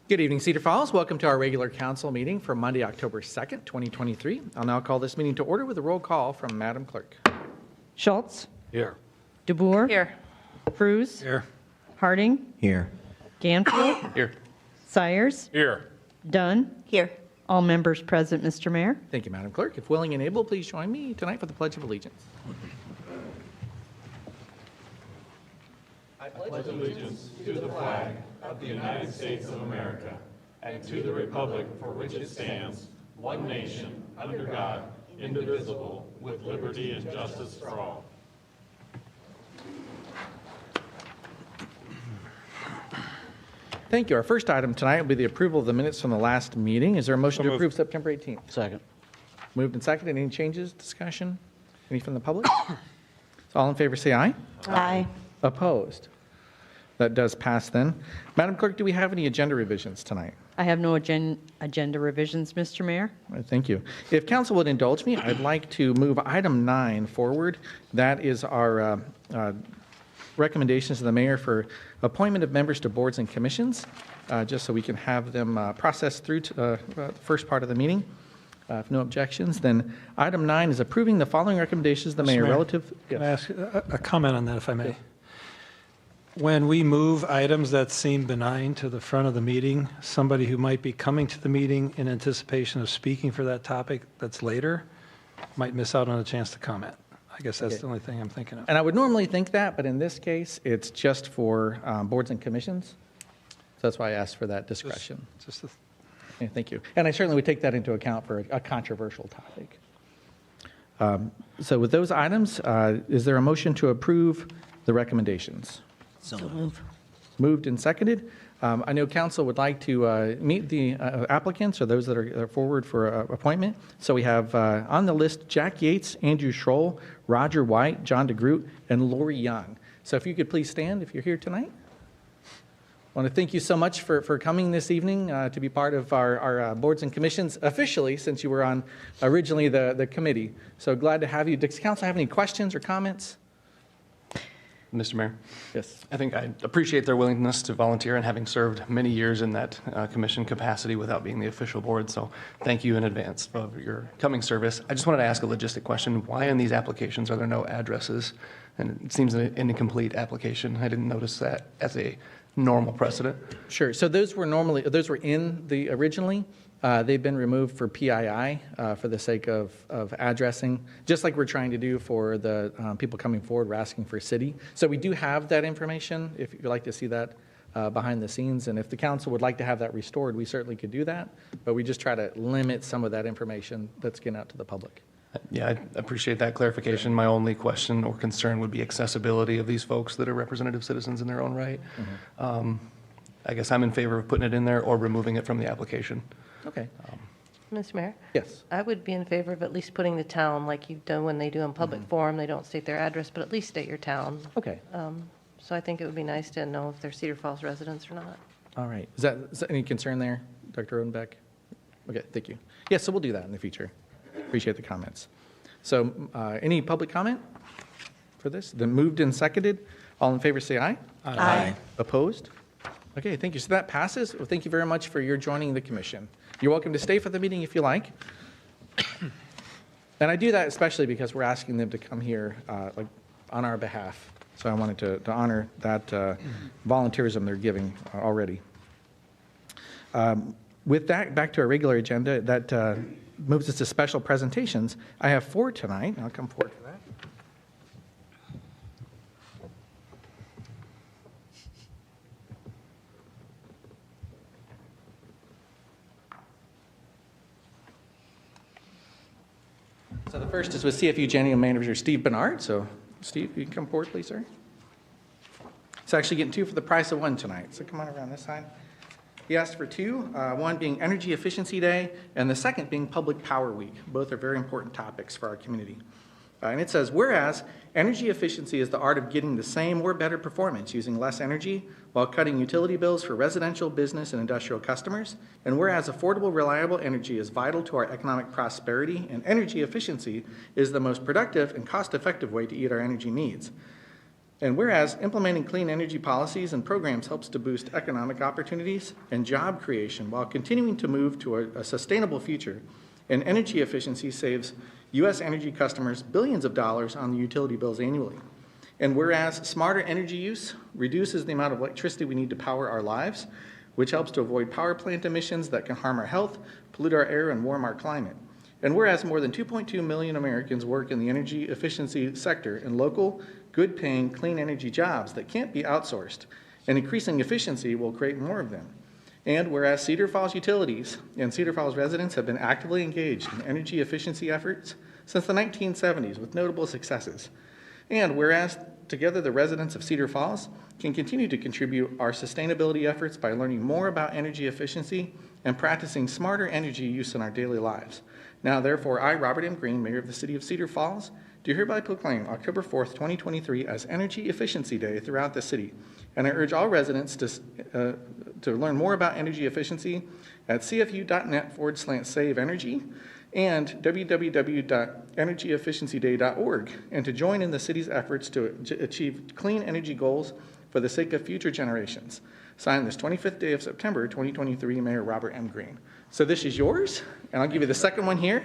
Good evening, Cedar Falls. Welcome to our regular council meeting for Monday, October 2nd, 2023. I'll now call this meeting to order with a roll call from Madam Clerk. Schultz. Here. DeBoer. Here. Cruz. Here. Harding. Here. Ganfield. Here. Sires. Here. Dunn. Here. All members present, Mr. Mayor. Thank you, Madam Clerk. If willing and able, please join me tonight for the Pledge of Allegiance. I pledge allegiance to the flag of the United States of America and to the republic for which it stands, one nation, under God, indivisible, with liberty and justice for all. Thank you. Our first item tonight will be the approval of the minutes from the last meeting. Is there a motion to approve September 18th? Second. Moved and seconded. Any changes, discussion? Any from the public? So all in favor say aye. Aye. Opposed? That does pass then. Madam Clerk, do we have any agenda revisions tonight? I have no agenda revisions, Mr. Mayor. All right, thank you. If council would indulge me, I'd like to move item 9 forward. That is our recommendations to the mayor for appointment of members to boards and commissions, just so we can have them processed through to the first part of the meeting. If no objections, then item 9 is approving the following recommendations of the mayor relative. Can I ask a comment on that, if I may? When we move items that seem benign to the front of the meeting, somebody who might be coming to the meeting in anticipation of speaking for that topic that's later might miss out on a chance to comment. I guess that's the only thing I'm thinking of. And I would normally think that, but in this case, it's just for boards and commissions. So that's why I asked for that discretion. Yeah, thank you. And I certainly would take that into account for a controversial topic. So with those items, is there a motion to approve the recommendations? So move. Moved and seconded. I know council would like to meet the applicants or those that are forward for appointment. So we have on the list Jack Yates, Andrew Schroll, Roger White, John DeGroot, and Lori Young. So if you could please stand if you're here tonight. I want to thank you so much for coming this evening to be part of our boards and commissions officially, since you were on originally the committee. So glad to have you. Does council have any questions or comments? Mr. Mayor, Yes. I think I appreciate their willingness to volunteer and having served many years in that commission capacity without being the official board. So thank you in advance of your coming service. I just wanted to ask a logistic question. Why in these applications are there no addresses? And it seems an incomplete application. I didn't notice that as a normal precedent. Sure. So those were in the originally. They've been removed for PII for the sake of addressing, just like we're trying to do for the people coming forward. We're asking for city. So we do have that information if you'd like to see that behind the scenes. And if the council would like to have that restored, we certainly could do that. But we just try to limit some of that information that's getting out to the public. Yeah, I appreciate that clarification. My only question or concern would be accessibility of these folks that are representative citizens in their own right. I guess I'm in favor of putting it in there or removing it from the application. Okay. Mr. Mayor? Yes. I would be in favor of at least putting the town, like you've done when they do in public forum, they don't state their address, but at least state your town. Okay. So I think it would be nice to know if they're Cedar Falls residents or not. All right. Is that any concern there, Dr. Odenbeck? Okay, thank you. Yes, so we'll do that in the future. Appreciate the comments. So any public comment for this? Then moved and seconded. All in favor say aye. Aye. Opposed? Okay, thank you. So that passes. Well, thank you very much for your joining the commission. You're welcome to stay for the meeting if you like. And I do that especially because we're asking them to come here on our behalf. So I wanted to honor that volunteerism they're giving already. With that, back to our regular agenda, that moves us to special presentations. I have 4 tonight. I'll come forward for that. So the first is with CFU General Manager Steve Bernard. So Steve, you can come forward, please, sir. It's actually getting 2 for the price of 1 tonight. So come on around this side. He asked for 2, one being Energy Efficiency Day, and the second being Public Power Week. Both are very important topics for our community. And it says, whereas energy efficiency is the art of getting the same or better performance using less energy while cutting utility bills for residential, business, and industrial customers, and whereas affordable, reliable energy is vital to our economic prosperity, and energy efficiency is the most productive and cost-effective way to meet our energy needs. And whereas implementing clean energy policies and programs helps to boost economic opportunities and job creation while continuing to move to a sustainable future, and energy efficiency saves U.S. energy customers billions of dollars on the utility bills annually. And whereas smarter energy use reduces the amount of electricity we need to power our lives, which helps to avoid power plant emissions that can harm our health, pollute our air, and warm our climate. And whereas more than 2.2 million Americans work in the energy efficiency sector in local, good-paying, clean energy jobs that can't be outsourced, and increasing efficiency will create more of them. And whereas Cedar Falls utilities and Cedar Falls residents have been actively engaged in energy efficiency efforts since the 1970s with notable successes. And whereas together the residents of Cedar Falls can continue to contribute our sustainability efforts by learning more about energy efficiency and practicing smarter energy use in our daily lives. Now, therefore, I, Robert M. Green, Mayor of the City of Cedar Falls, do hereby proclaim October 4th, 2023 as Energy Efficiency Day throughout the city. And I urge all residents to learn more about energy efficiency at cfu.net/save-energy and www.energyefficiencyday.org, and to join in the city's efforts to achieve clean energy goals for the sake of future generations. Signed this 25th day of September, 2023, Mayor Robert M. Green. So this is yours, and I'll give you the second one here.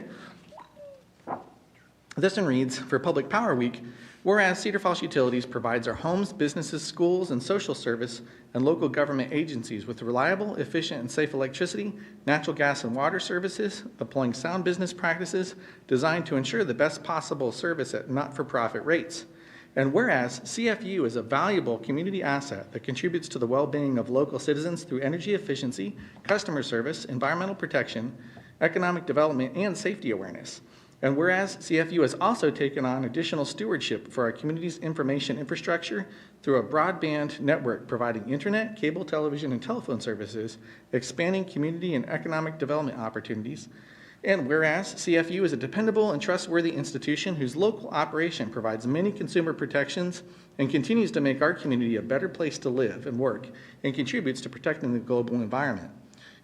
This one reads, for Public Power Week, whereas Cedar Falls Utilities provides our homes, businesses, schools, and social service and local government agencies with reliable, efficient, and safe electricity, natural gas, and water services, employing sound business practices designed to ensure the best possible service at not-for-profit rates. And whereas CFU is a valuable community asset that contributes to the well-being of local citizens through energy efficiency, customer service, environmental protection, economic development, and safety awareness. And whereas CFU has also taken on additional stewardship for our community's information infrastructure through a broadband network providing internet, cable television, and telephone services, expanding community and economic development opportunities. And whereas CFU is a dependable and trustworthy institution whose local operation provides many consumer protections and continues to make our community a better place to live and work and contributes to protecting the global environment.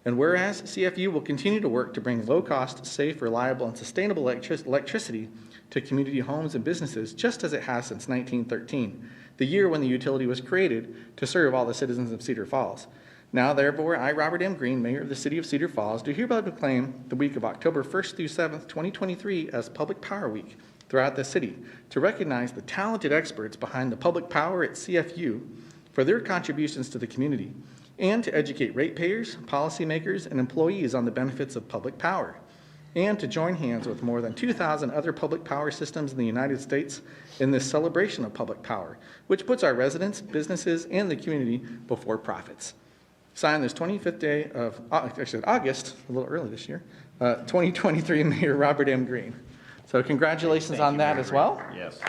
And whereas CFU will continue to work to bring low-cost, safe, reliable, and sustainable electricity to community homes and businesses, just as it has since 1913, the year when the utility was created to serve all the citizens of Cedar Falls. Now, therefore, I, Robert M. Green, Mayor of the City of Cedar Falls, do hereby proclaim the week of October 1st through 7th, 2023 as Public Power Week throughout the city to recognize the talented experts behind the public power at CFU for their contributions to the community, and to educate ratepayers, policymakers, and employees on the benefits of public power, and to join hands with more than 2,000 other public power systems in the United States in this celebration of public power, which puts our residents, businesses, and the community before profits. Signed this 25th day of August, a little early this year, 2023, Mayor Robert M. Green. So congratulations on that as well. Yes.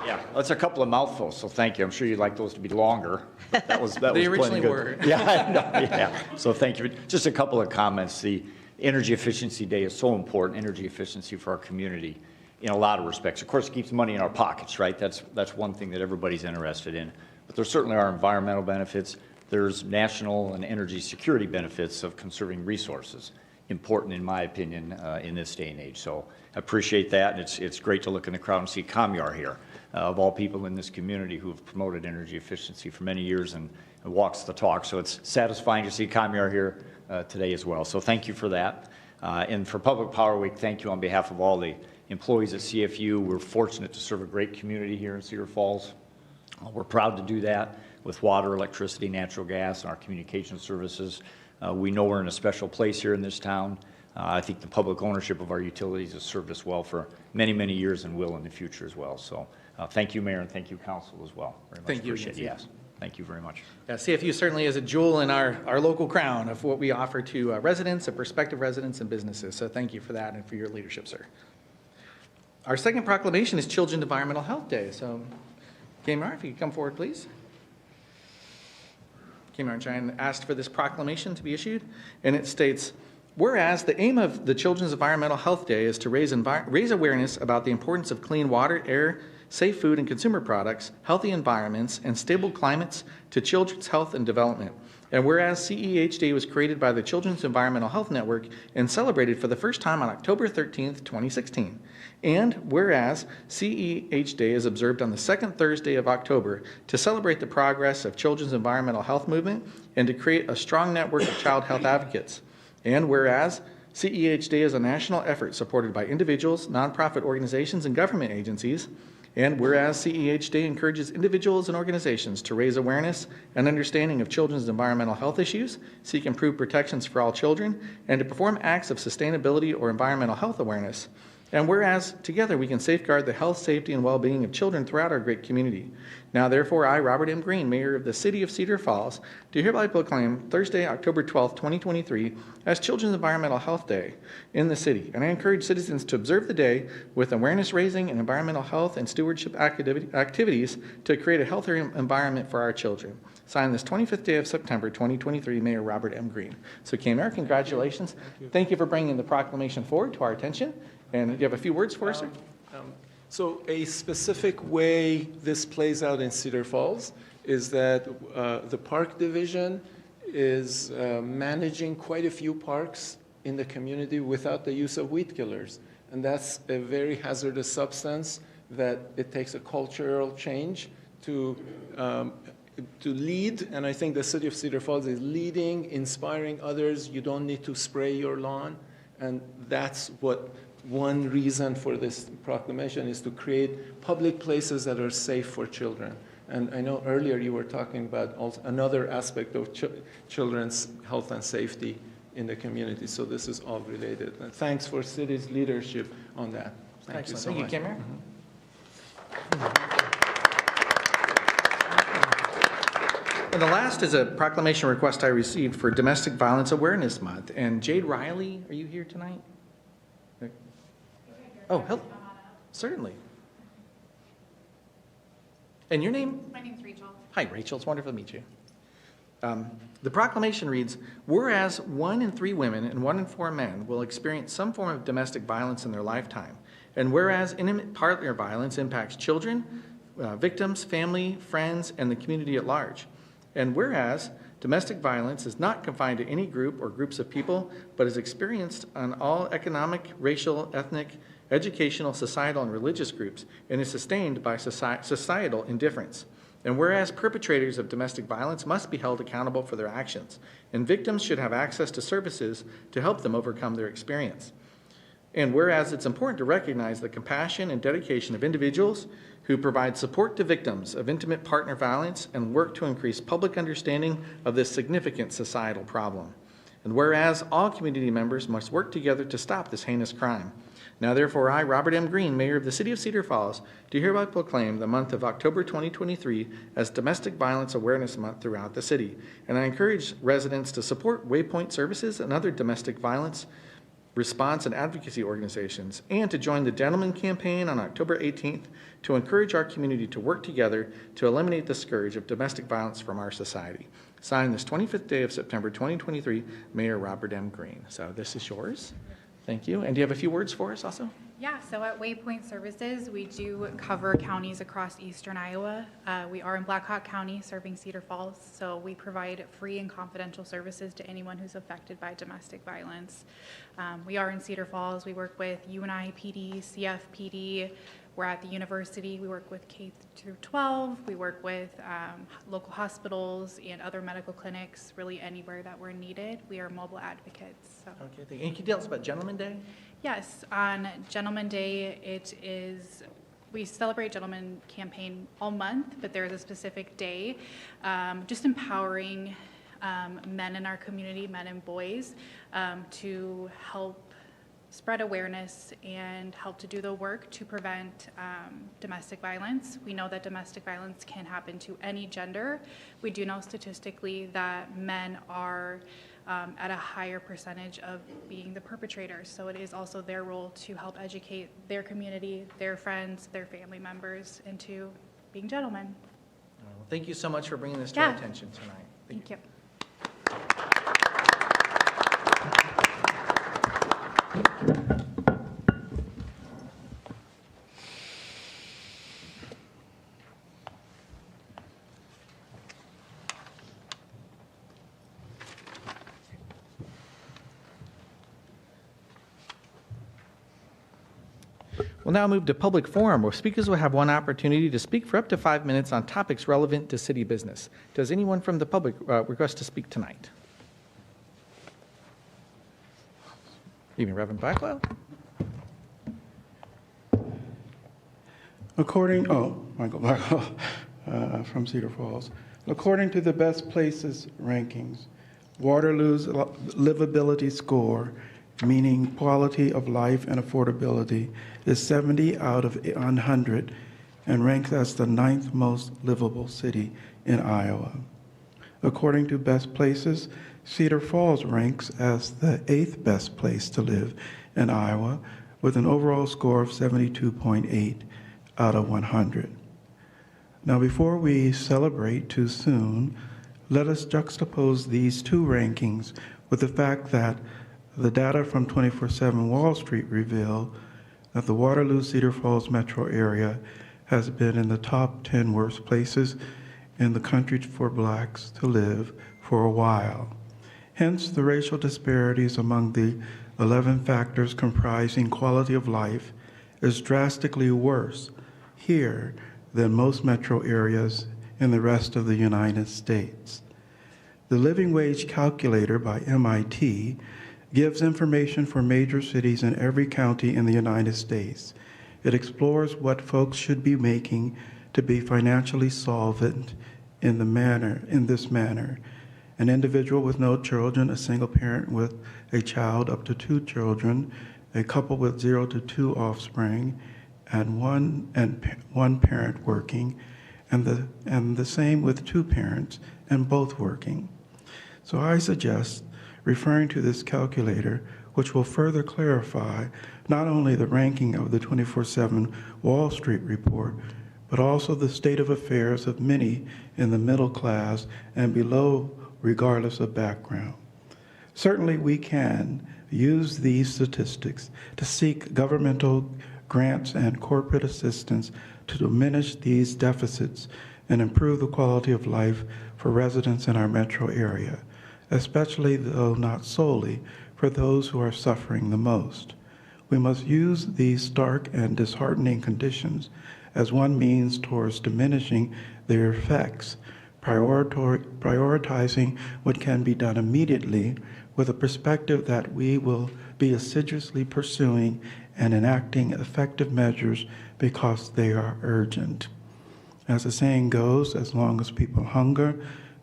Yeah, that's a couple of mouthfuls, so thank you. I'm sure you'd like those to be longer. But that was They plenty originally good. were. Yeah, I know, yeah. So thank you. Just a couple of comments. The Energy Efficiency Day is so important, energy efficiency for our community in a lot of respects. Of course, it keeps money in our pockets, right? That's one thing that everybody's interested in. But there certainly are environmental benefits. There's national and energy security benefits of conserving resources. Important, in my opinion, in this day and age. So I appreciate that, and it's great to look in the crowd and see Kamyar here. Of all people in this community who have promoted energy efficiency for many years and walks the talk. So it's satisfying to see Kamyar here today as well. So thank you for that. And for Public Power Week, thank you on behalf of all the employees at CFU. We're fortunate to serve a great community here in Cedar Falls. We're proud to do that with water, electricity, natural gas, and our communication services. We know we're in a special place here in this town. I think the public ownership of our utilities has served us well for many, many years and will in the future as well. So thank you, Mayor, and thank you, Council, as well. Very much Thank you. appreciate it. Yes, thank you very much. Yeah, CFU certainly is a jewel in our local crown of what we offer to residents and prospective residents and businesses. So thank you for that and for your leadership, sir. Our second proclamation is Children's Environmental Health Day. So, Kamar, if you could come forward, please. Kamar and Cheyenne asked for this proclamation to be issued, and it states, whereas the aim of the Children's Environmental Health Day is to raise awareness about the importance of clean water, air, safe food and consumer products, healthy environments, and stable climates to children's health and development. And whereas CEH Day was created by the Children's Environmental Health Network and celebrated for the first time on October 13th, 2016. And whereas CEH Day is observed on the second Thursday of October to celebrate the progress of children's environmental health movement and to create a strong network of child health advocates. And whereas CEH Day is a national effort supported by individuals, nonprofit organizations, and government agencies. And whereas CEH Day encourages individuals and organizations to raise awareness and understanding of children's environmental health issues, seek improved protections for all children, and to perform acts of sustainability or environmental health awareness. And whereas together we can safeguard the health, safety, and well-being of children throughout our great community. Now therefore I, Robert M. Green, Mayor of the City of Cedar Falls, do hereby proclaim Thursday, October 12th, 2023 as Children's Environmental Health Day in the city. And I encourage citizens to observe the day with awareness raising and environmental health and stewardship activities to create a healthier environment for our children. Signed this 25th day of September 2023, Mayor Robert M. Green. So Mayor, congratulations. Thank you for bringing the proclamation forward to our attention. And do you have a few words for us, sir? So a specific way this plays out in Cedar Falls is that the park division is managing quite a few parks in the community without the use of weed killers. And that's a very hazardous substance that it takes a cultural change to lead. And I think the city of Cedar Falls is leading, inspiring others. You don't need to spray your lawn. And that's what one reason for this proclamation is to create public places that are safe for children. And I know earlier you were talking about also another aspect of children's health and safety in the community. So this is all related. And thanks for city's leadership on that. Thank you so much. Thank you, Mayor. And the last is a proclamation request I received for Domestic Violence Awareness Month. And Jade Riley, are you here tonight? Oh, hello. Certainly. And your name? My name's Rachel. Hi, Rachel. It's wonderful to meet you. The proclamation reads, whereas 1 in 3 women and 1 in 4 men will experience some form of domestic violence in their lifetime, and whereas intimate partner violence impacts children, victims, family, friends, and the community at large, and whereas domestic violence is not confined to any group or groups of people, but is experienced on all economic, racial, ethnic, educational, societal, and religious groups, and is sustained by societal indifference. And whereas perpetrators of domestic violence must be held accountable for their actions, and victims should have access to services to help them overcome their experience. And whereas it's important to recognize the compassion and dedication of individuals who provide support to victims of intimate partner violence and work to increase public understanding of this significant societal problem. And whereas all community members must work together to stop this heinous crime. Now therefore I, Robert M. Green, Mayor of the City of Cedar Falls, do hereby proclaim the month of October 2023 as Domestic Violence Awareness Month throughout the city. And I encourage residents to support Waypoint Services and other domestic violence response and advocacy organizations, and to join the Gentleman Campaign on October 18th to encourage our community to work together to eliminate the scourge of domestic violence from our society. Signed this 25th day of September 2023, Mayor Robert M. Green. So this is yours. Thank you. And do you have a few words for us also? Yeah, so at Waypoint Services, we do cover counties across eastern Iowa. We are in Black Hawk County serving Cedar Falls, so we provide free and confidential services to anyone who's affected by domestic violence. We are in Cedar Falls. We work with UNI PD, CFPD. We're at the university. We work with K through 12. We work with local hospitals and other medical clinics, really anywhere that we're needed. We are mobile advocates. So. Okay, thank you. And can you tell us about Gentleman Day? Yes, on Gentleman Day, we celebrate Gentleman Campaign all month, but there is a specific day, just empowering men in our community, men and boys, to help spread awareness and help to do the work to prevent domestic violence. We know that domestic violence can happen to any gender. We do know statistically that men are at a higher percentage of being the perpetrators. So it is also their role to help educate their community, their friends, their family members into being gentlemen. Well, thank you so much for bringing this to our attention tonight. Thank you. We'll now move to public forum, where speakers will have one opportunity to speak for up to 5 minutes on topics relevant to city business. Does anyone from the public request to speak tonight? Even Reverend Blackwell? Michael Blackwell from Cedar Falls. According to the best places rankings, Waterloo's livability score, meaning quality of life and affordability, is 70 out of 100 and ranks as the 9th most livable city in Iowa. According to Best Places, Cedar Falls ranks as the 8th best place to live in Iowa with an overall score of 72.8 out of 100. Now, before we celebrate too soon, let us juxtapose these two rankings with the fact that the data from 24/7 Wall Street reveal that the Waterloo-Cedar Falls metro area has been in the top 10 worst places in the country for blacks to live for a while. Hence, the racial disparities among the 11 factors comprising quality of life is drastically worse here than most metro areas in the rest of the United States. The Living Wage Calculator by MIT gives information for major cities in every county in the United States. It explores what folks should be making to be financially solvent in this manner. An individual with no children, a single parent with a child up to 2 children, a couple with 0 to 2 offspring, and one parent working, and the same with 2 parents and both working. So I suggest referring to this calculator, which will further clarify not only the ranking of the 24/7 Wall Street report, but also the state of affairs of many in the middle class and below, regardless of background. Certainly we can use these statistics to seek governmental grants and corporate assistance to diminish these deficits and improve the quality of life for residents in our metro area, especially, though not solely, for those who are suffering the most. We must use these stark and disheartening conditions as one means towards diminishing their effects, prioritizing what can be done immediately with a perspective that we will be assiduously pursuing and enacting effective measures because they are urgent. As the saying goes, as long as people hunger,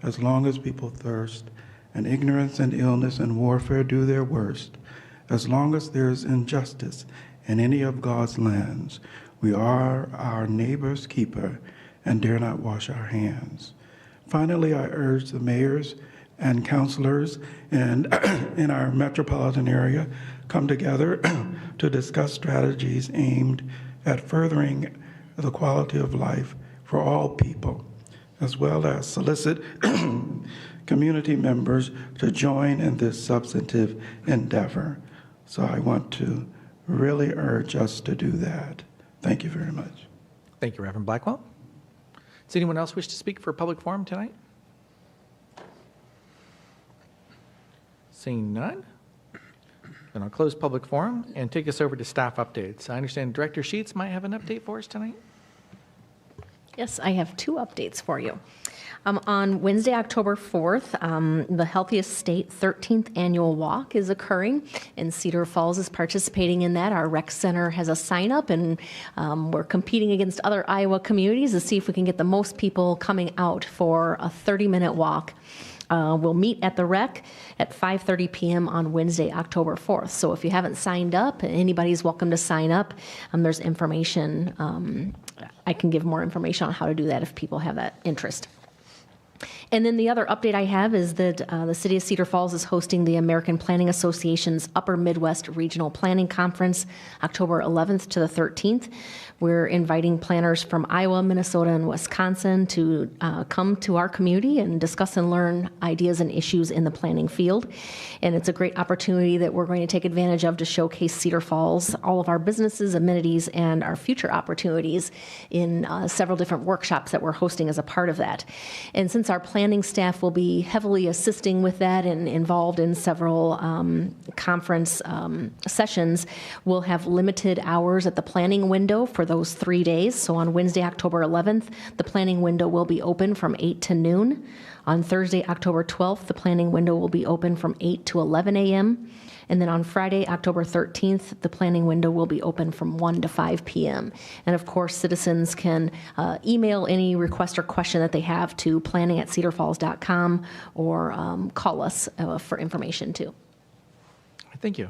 as long as people thirst, and ignorance and illness and warfare do their worst, as long as there is injustice in any of God's lands, we are our neighbor's keeper and dare not wash our hands. Finally, I urge the mayors and councilors in our metropolitan area come together to discuss strategies aimed at furthering the quality of life for all people, as well as solicit community members to join in this substantive endeavor. So I want to really urge us to do that. Thank you very much. Thank you, Reverend Blackwell. Does anyone else wish to speak for public forum tonight? Seeing none, then I'll close public forum and take us over to staff updates. I understand Director Sheets might have an update for us tonight. Yes, I have 2 updates for you. On Wednesday, October 4th, the Healthiest State 13th Annual Walk is occurring, and Cedar Falls is participating in that. Our rec center has a sign-up, and we're competing against other Iowa communities to see if we can get the most people coming out for a 30-minute walk. We'll meet at the rec at 5:30 p.m. on Wednesday, October 4th. So if you haven't signed up, anybody's welcome to sign up. There's information. I can give more information on how to do that if people have that interest. And then the other update I have is that the City of Cedar Falls is hosting the American Planning Association's Upper Midwest Regional Planning Conference, October 11th to the 13th. We're inviting planners from Iowa, Minnesota, and Wisconsin to come to our community and discuss and learn ideas and issues in the planning field. And it's a great opportunity that we're going to take advantage of to showcase Cedar Falls, all of our businesses, amenities, and our future opportunities in several different workshops that we're hosting as a part of that. And since our planning staff will be heavily assisting with that and involved in several conference sessions. We'll have limited hours at the planning window for those 3 days. So on Wednesday, October 11th, the planning window will be open from 8 to noon. On Thursday, October 12th, the planning window will be open from 8 to 11 a.m. And then on Friday, October 13th, the planning window will be open from 1 to 5 p.m. And of course, citizens can email any request or question that they have to planning@cedarfalls.com or call us for information too. Thank you.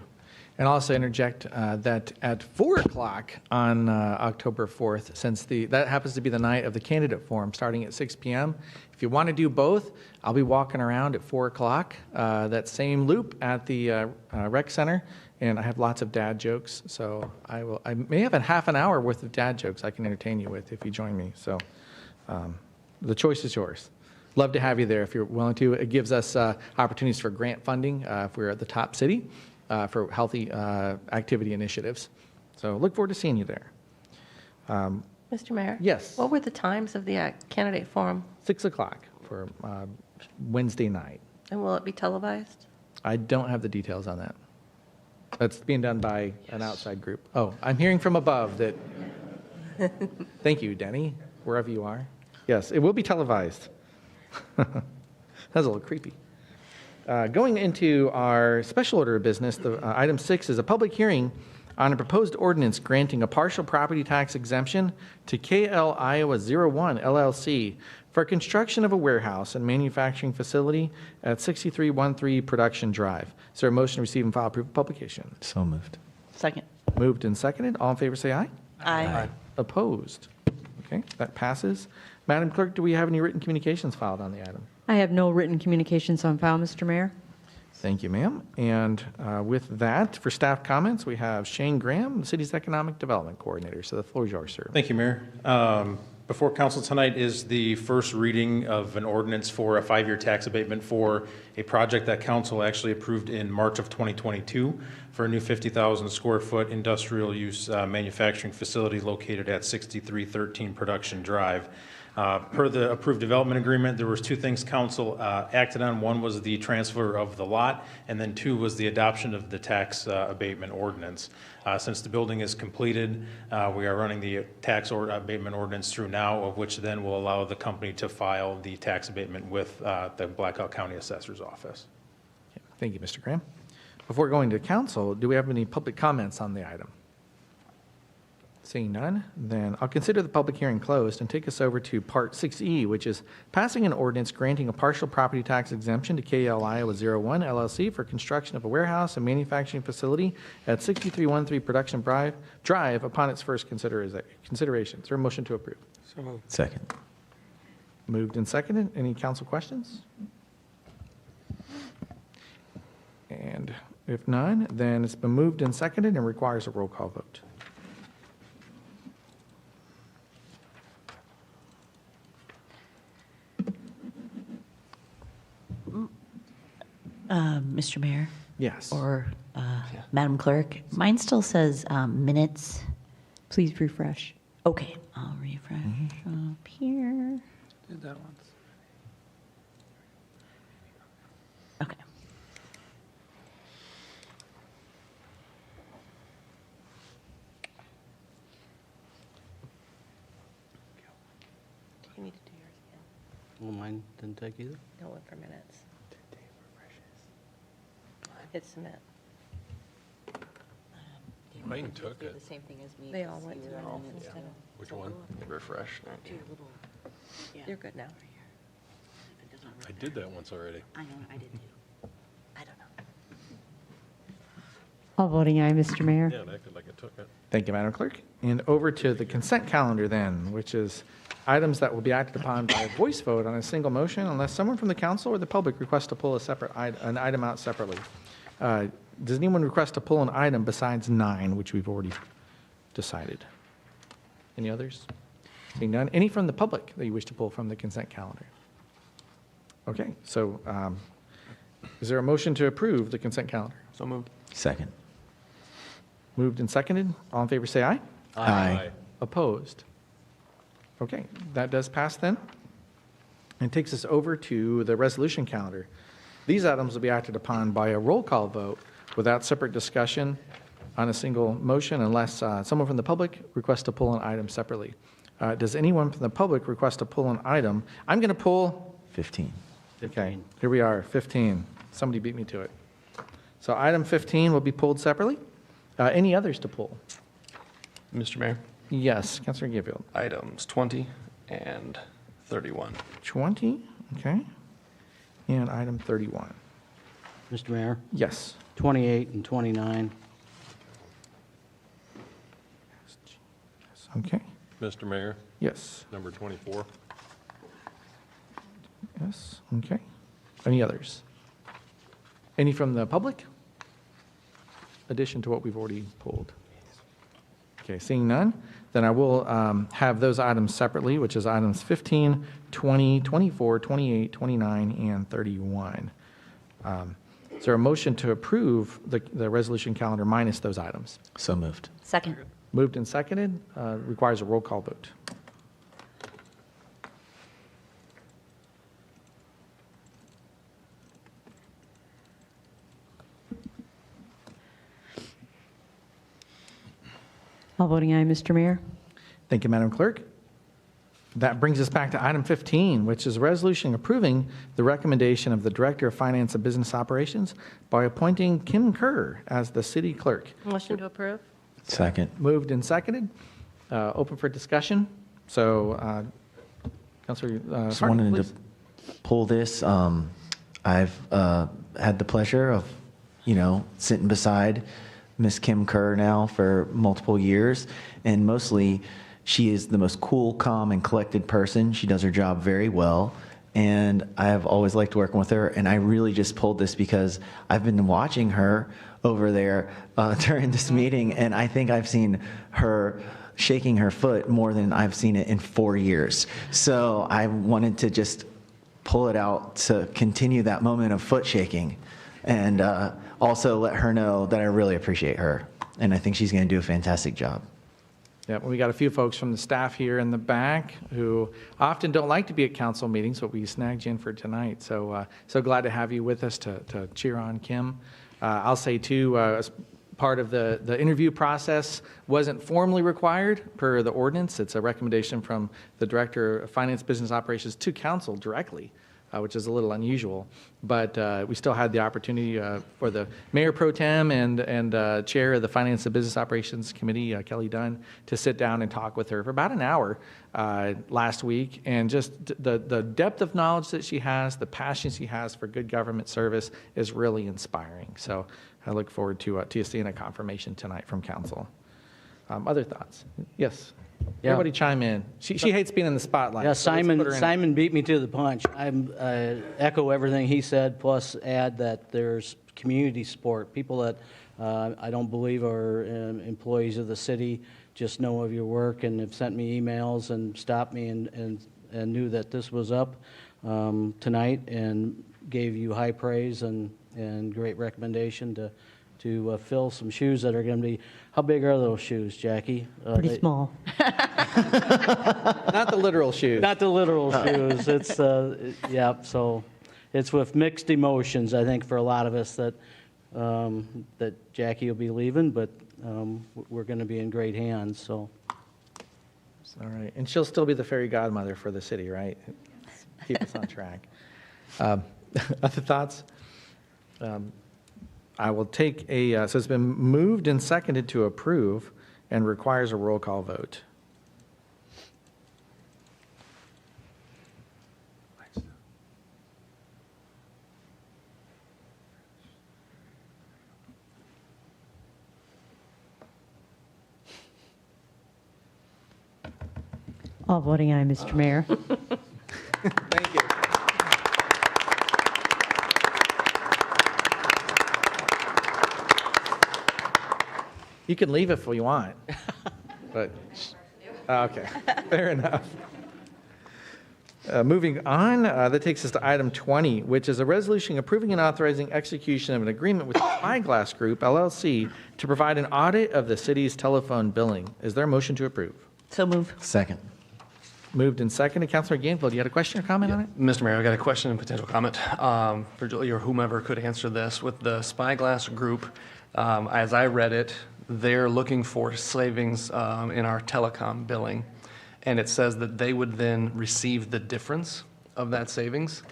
And also interject that at 4 o'clock on October 4th, since that happens to be the night of the candidate forum starting at 6 p.m., if you want to do both, I'll be walking around at 4 o'clock, that same loop at the rec center, and I have lots of dad jokes. So I may have a half an hour worth of dad jokes I can entertain you with if you join me. So the choice is yours. Love to have you there if you're willing to. It gives us opportunities for grant funding if we're at the top city. For healthy activity initiatives. So look forward to seeing you there. Mr. Mayor? Yes. What were the times of the candidate forum? 6 o'clock for Wednesday night. And will it be televised? I don't have the details on that. That's being done by an outside group. Oh, I'm hearing from above that. Thank you, Denny, wherever you are. Yes, it will be televised. That's a little creepy. Going into our special order of business, item 6 is a public hearing on a proposed ordinance granting a partial property tax exemption to KL Iowa 01 LLC for construction of a warehouse and manufacturing facility at 6313 Production Drive. Is there a motion to receive and file proof of publication? So moved. Second. Moved and seconded. All in favor say aye. Aye. Opposed? Okay, that passes. Madam Clerk, do we have any written communications filed on the item? I have no written communications on file, Mr. Mayor. Thank you, ma'am. And with that, for staff comments, we have Shane Graham, the city's Economic Development Coordinator. So the floor is yours, sir. Thank you, Mayor. Before council tonight is the first reading of an ordinance for a 5-year tax abatement for a project that council actually approved in March of 2022 for a new 50,000 square foot industrial use manufacturing facility located at 6313 Production Drive. Per the approved development agreement, there was 2 things council acted on. One was the transfer of the lot, and then 2 was the adoption of the tax abatement ordinance. Since the building is completed, we are running the tax abatement ordinance through now, of which then will allow the company to file the tax abatement with the Blackhawk County Assessor's Office. Thank you, Mr. Graham. Before going to council, do we have any public comments on the item? Seeing none, then I'll consider the public hearing closed and take us over to Part 6E, which is passing an ordinance granting a partial property tax exemption to KL Iowa 01 LLC for construction of a warehouse and manufacturing facility at 6313 Production Drive upon its first consideration. Is there a motion to approve? So moved. Second. Moved and seconded. Any council questions? And if none, then it's been moved and seconded and requires a roll call vote. Mr. Mayor Yes. or Madam Clerk, mine still says minutes. Please refresh. Okay, I'll refresh up here. Did that once. Okay. You need to do yours again. Well, mine didn't take either. No one for minutes. Hit submit. Mine took it. The same thing as me. They all went to minutes instead of. Which one? Refresh. You're good now. I did that once already. I know, I did too. I don't know. All voting aye, Mr. Mayor. Yeah, it acted like it took it. Thank you, Madam Clerk. And over to the consent calendar then, which is items that will be acted upon by voice vote on a single motion unless someone from the council or the public requests to pull an item out separately. Does anyone request to pull an item besides 9, which we've already decided? Any others? Seeing none. Any from the public that you wish to pull from the consent calendar? Okay, so is there a motion to approve the consent calendar? So moved. Second. Moved and seconded. All in favor say aye. Aye. Opposed? Okay, that does pass then. And takes us over to the resolution calendar. These items will be acted upon by a roll call vote without separate discussion on a single motion unless someone from the public requests to pull an item separately. Does anyone from the public request to pull an item? I'm going to pull 15. Okay, here we are, 15. Somebody beat me to it. So item 15 will be pulled separately. Any others to pull? Mr. Mayor, Yes, Councilor Gayfield. items 20 and 31. 20, okay. And item 31. Mr. Mayor, Yes. 28 and 29. Okay, Mr. Mayor, yes, number 24. yes, okay. Any others? Any from the public? Addition to what we've already pulled? Okay, seeing none, then I will have those items separately, which is items 15, 20, 24, 28, 29, and 31. Is there a motion to approve the resolution calendar minus those items? So moved. Second. Moved and seconded, requires a roll call vote. All voting aye, Mr. Mayor. Thank you, Madam Clerk. That brings us back to item 15, which is a resolution approving the recommendation of the Director of Finance and Business Operations by appointing Kim Kerr as the city clerk. Motion to approve? Second. Moved and seconded. Open for discussion. So, Councilor Just Hart, wanted please. to pull this. I've had the pleasure of, sitting beside Miss Kim Kerr now for multiple years, and mostly she is the most cool, calm, and collected person. She does her job very well, and I have always liked working with her, and I really just pulled this because I've been watching her over there during this meeting, and I think I've seen her shaking her foot more than I've seen it in 4 years. So I wanted to just pull it out to continue that moment of foot shaking, and also let her know that I really appreciate her, and I think she's going to do a fantastic job. Yeah, well, we got a few folks from the staff here in the back who often don't like to be at council meetings, but we snagged you in for tonight. So, so glad to have you with us to cheer on Kim. I'll say too, as part of the interview process wasn't formally required per the ordinance. It's a recommendation from the Director of Finance Business Operations to council directly, which is a little unusual. But we still had the opportunity for the Mayor Pro Tem and Chair of the Finance and Business Operations Committee, Kelly Dunn, to sit down and talk with her for about an hour last week. And just the depth of knowledge that she has, the passion she has for good government service is really inspiring. So I look forward to seeing a confirmation tonight from council. Other thoughts? Yes. Yeah. Everybody chime in. She hates being in the spotlight. Yeah, so let's put her in. Simon beat me to the punch. I echo everything he said, plus add that there's community support. People that I don't believe are employees of the city just know of your work and have sent me emails and stopped me and knew that this was up tonight and gave you high praise and great recommendation to fill some shoes that are going to be, how big are those shoes, Jackie? Pretty small. Not the literal shoes. Not the literal shoes. It's, yeah, so it's with mixed emotions, I think, for a lot of us that Jackie will be leaving, but we're going to be in great hands, so. All right, and she'll still be the fairy godmother for the city, right? Keep us on track. Other thoughts? I will take so it's been moved and seconded to approve and requires a roll call vote. All voting aye, Mr. Mayor. Thank you. You can leave if you want, but, okay, fair enough. Moving on, that takes us to item 20, which is a resolution approving and authorizing execution of an agreement with Spyglass Group, LLC, to provide an audit of the city's telephone billing. Is there a motion to approve? So move. Second. Moved and seconded. Councilor Gainville, you had a question or comment on it? Mr. Mayor, I've got a question and potential comment for Julie or whomever could answer this. With the Spyglass Group, as I read it, they're looking for savings in our telecom billing. And it says that they would then receive the difference of that savings.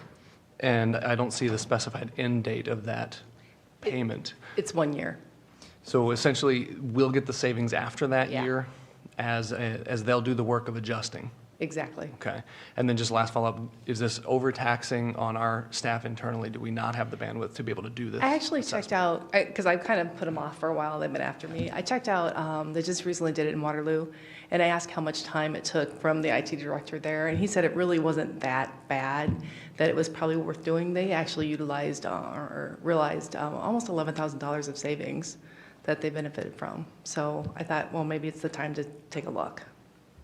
And I don't see the specified end date of that payment. It's 1 year. So essentially, we'll get the savings after that Yeah. year as they'll do the work of adjusting. Exactly. Okay. And then just last follow-up, is this overtaxing on our staff internally? Do we not have the bandwidth to be able to do this? I actually checked out, because I kind of put them off for a while, they've been after me. I checked out, they just recently did it in Waterloo, and I asked how much time it took from the IT director there, and he said it really wasn't that bad, that it was probably worth doing. They actually utilized or realized almost $11,000 of savings that they benefited from. So I thought, well, maybe it's the time to take a look.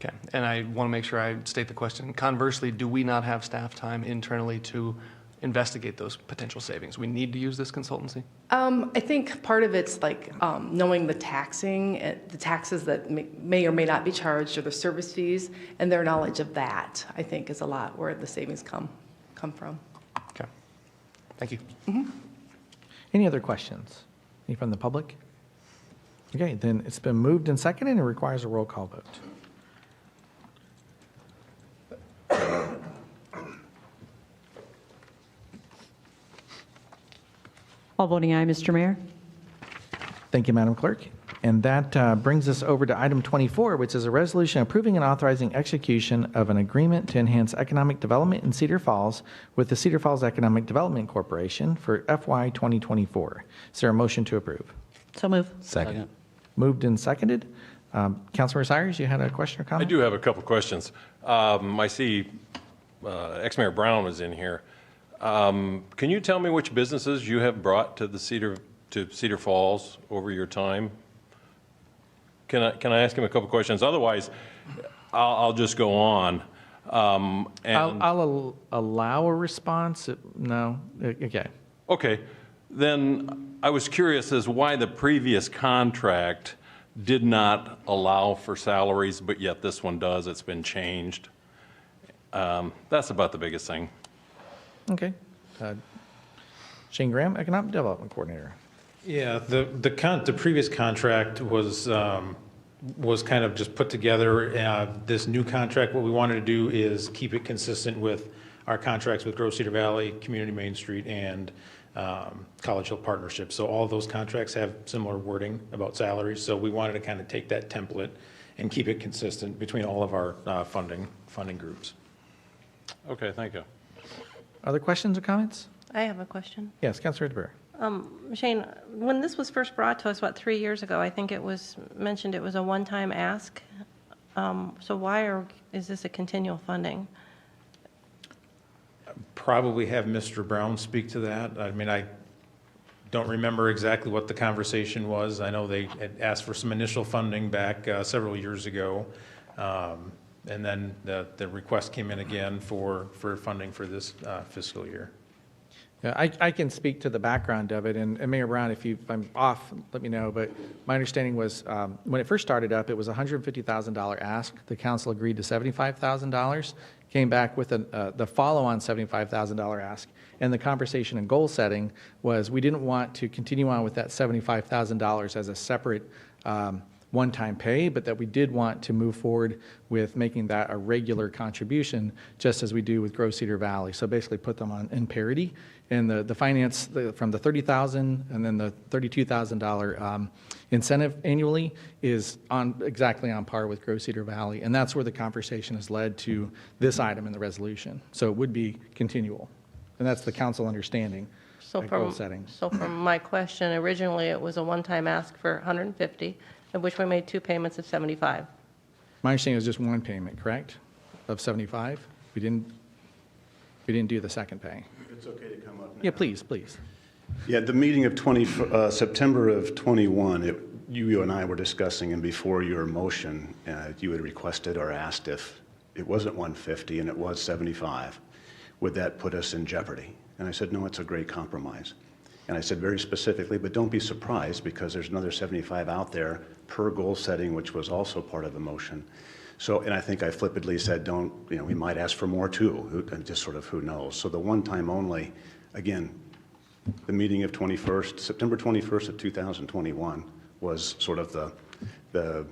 Okay. And I want to make sure I state the question. Conversely, do we not have staff time internally to investigate those potential savings? We need to use this consultancy? I think part of it's like knowing the the taxes that may or may not be charged, or the service fees, and their knowledge of that, I think, is a lot where the savings come from. Okay. Thank you. Any other questions? Any from the public? Okay, then it's been moved and seconded and requires a roll call vote. All voting aye, Mr. Mayor. Thank you, Madam Clerk. And that brings us over to item 24, which is a resolution approving and authorizing execution of an agreement to enhance economic development in Cedar Falls with the Cedar Falls Economic Development Corporation for FY 2024. Is there a motion to approve? So move. Second. Moved and seconded. Councilmember Cyrus, you had a question or I comment? do have a couple questions. I see ex-Mayor Brown is in here. Can you tell me which businesses you have brought to Cedar Falls over your time? Can I ask him a couple questions? Otherwise, I'll just go on. I'll allow a response. No? Okay. Okay. Then I was curious as why the previous contract did not allow for salaries, but yet this one does. It's been changed. That's about the biggest thing. Okay. Shane Graham, Economic Development Coordinator. Yeah, the previous contract was kind of just put together. This new contract, what we wanted to do is keep it consistent with our contracts with Grove Cedar Valley, Community Main Street, and College Hill Partnership. So all of those contracts have similar wording about salaries. So we wanted to kind of take that template and keep it consistent between all of our funding groups. Okay, thank you. Other questions or comments? I have a question. Yes, Councilor DeBeer. Shane, when this was first brought to us, 3 years ago, I think it was mentioned it was a one-time ask. So why is this a continual funding? Probably have Mr. Brown speak to that. I mean, I don't remember exactly what the conversation was. I know they had asked for some initial funding back several years ago. And then the request came in again for funding for this fiscal year. Yeah, I can speak to the background of it, and Mayor Brown, if I'm off, let me know, but my understanding was when it first started up, it was a $150,000 ask. The council agreed to $75,000, came back with the follow-on $75,000 ask, and the conversation and goal setting was we didn't want to continue on with that $75,000 as a separate one-time pay, but that we did want to move forward with making that a regular contribution, just as we do with Grove Cedar Valley. So basically put them on in parity. And the finance from the $30,000 and then the $32,000 incentive annually is exactly on par with Grove Cedar Valley. And that's where the conversation has led to this item in the resolution. So it would be continual. And that's the council understanding. So from my question, originally it was a one-time ask for $150,000, of which we made 2 payments of $75,000. My understanding was just one payment, correct? Of $75,000? We didn't do the second pay. It's okay to come up now. Yeah, please. Yeah, the meeting of September of 21, you and I were discussing, and before your motion, you had requested or asked if it wasn't 150 and it was 75, would that put us in jeopardy? And I said, no, it's a great compromise. And I said very specifically, but don't be surprised because there's another 75 out there per goal setting, which was also part of the motion. So, and I think I flippantly said, don't, we might ask for more too, and just sort of who knows. So the one time only, again, the meeting of September 21st of 2021 was sort of the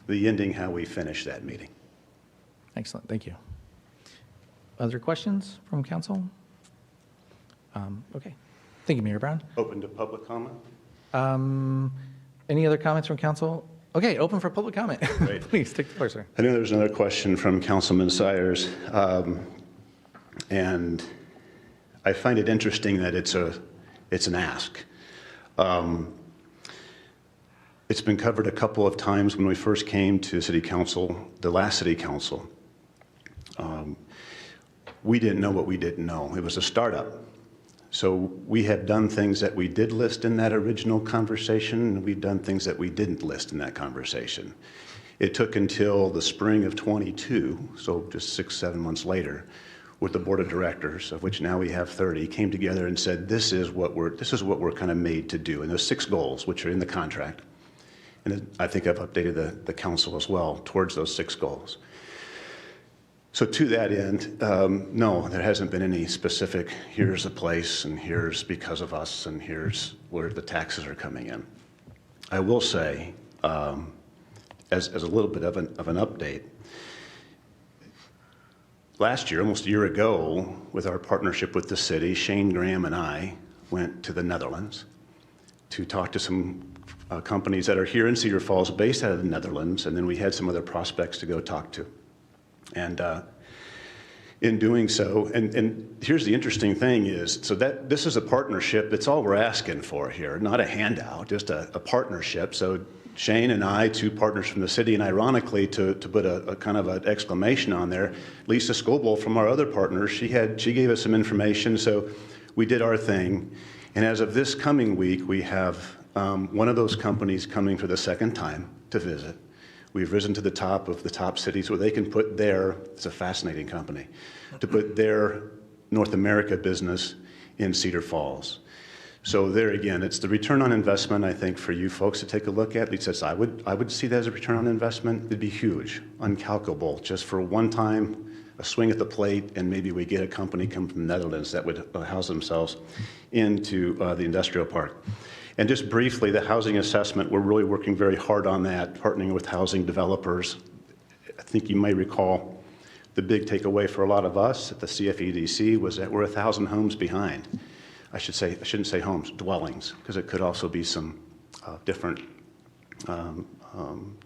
ending, how we finished that meeting. Excellent, thank you. Other questions from council? Okay, thank you, Mayor Brown. Open to public comment? Any other comments from council? Okay, open for public comment. Please, take the floor, sir. I know there's another question from Councilman Sires, and I find it interesting that it's an ask. It's been covered a couple of times when we first came to City Council, the last City Council. We didn't know what we didn't know. It was a startup. So we have done things that we did list in that original conversation, and we've done things that we didn't list in that conversation. It took until the spring of 22, so just 6-7 months later, with the board of directors, of which now we have 30, came together and said, this is what we're kind of made to do. And there's 6 goals, which are in the contract. And I think I've updated the council as well towards those 6 goals. So to that end, no, there hasn't been any specific, here's a place, and here's because of us, and here's where the taxes are coming in. I will say, as a little bit of an update, last year, almost a year ago, with our partnership with the city, Shane Graham and I went to the Netherlands to talk to some companies that are here in Cedar Falls, based out of the Netherlands, and then we had some other prospects to go talk to. And in doing so, and here's the interesting thing is, so that this is a partnership, that's all we're asking for here, not a handout, just a partnership. So Shane and I, 2 partners from the city, and ironically, to put a kind of an exclamation on there, Lisa Scoble from our other partners, she gave us some information, so we did our thing. And as of this coming week, we have one of those companies coming for the second time to visit. We've risen to the top of the top cities where they can put it's a fascinating company, to put their North America business in Cedar Falls. So there again, it's the return on investment, I think, for you folks to take a look at. At least I would see that as a return on investment. It'd be huge, uncalculable, just for one time, a swing at the plate, and maybe we get a company come from the Netherlands that would house themselves into the industrial park. And just briefly, the housing assessment, we're really working very hard on that, partnering with housing developers. I think you may recall the big takeaway for a lot of us at the CFEDC was that we're 1,000 homes behind. I shouldn't say homes, dwellings, because it could also be some different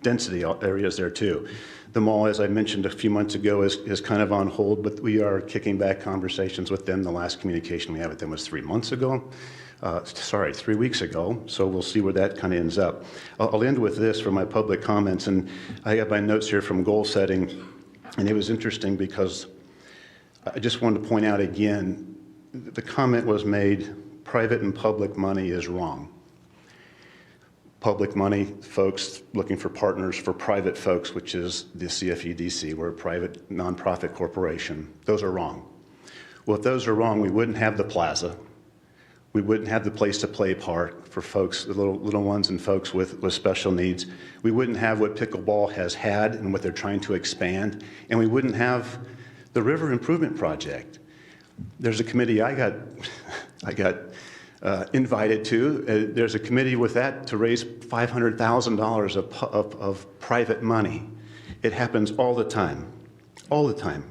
density areas there too. The mall, as I mentioned a few months ago, is kind of on hold, but we are kicking back conversations with them. The last communication we had with them was 3 months ago. 3 weeks ago, so we'll see where that kind of ends up. I'll end with this for my public comments, and I have my notes here from goal setting, and it was interesting because I just wanted to point out again, the comment was made, private and public money is wrong. Public money, folks looking for partners for private folks, which is the CFEDC, we're a private nonprofit corporation. Those are wrong. Well, if those are wrong, we wouldn't have the plaza. We wouldn't have the place to play park for folks, the little ones and folks with special needs. We wouldn't have what pickleball has had and what they're trying to expand. And we wouldn't have the River Improvement Project. There's a committee I got invited to. There's a committee with that to raise $500,000 of private money. It happens all the time,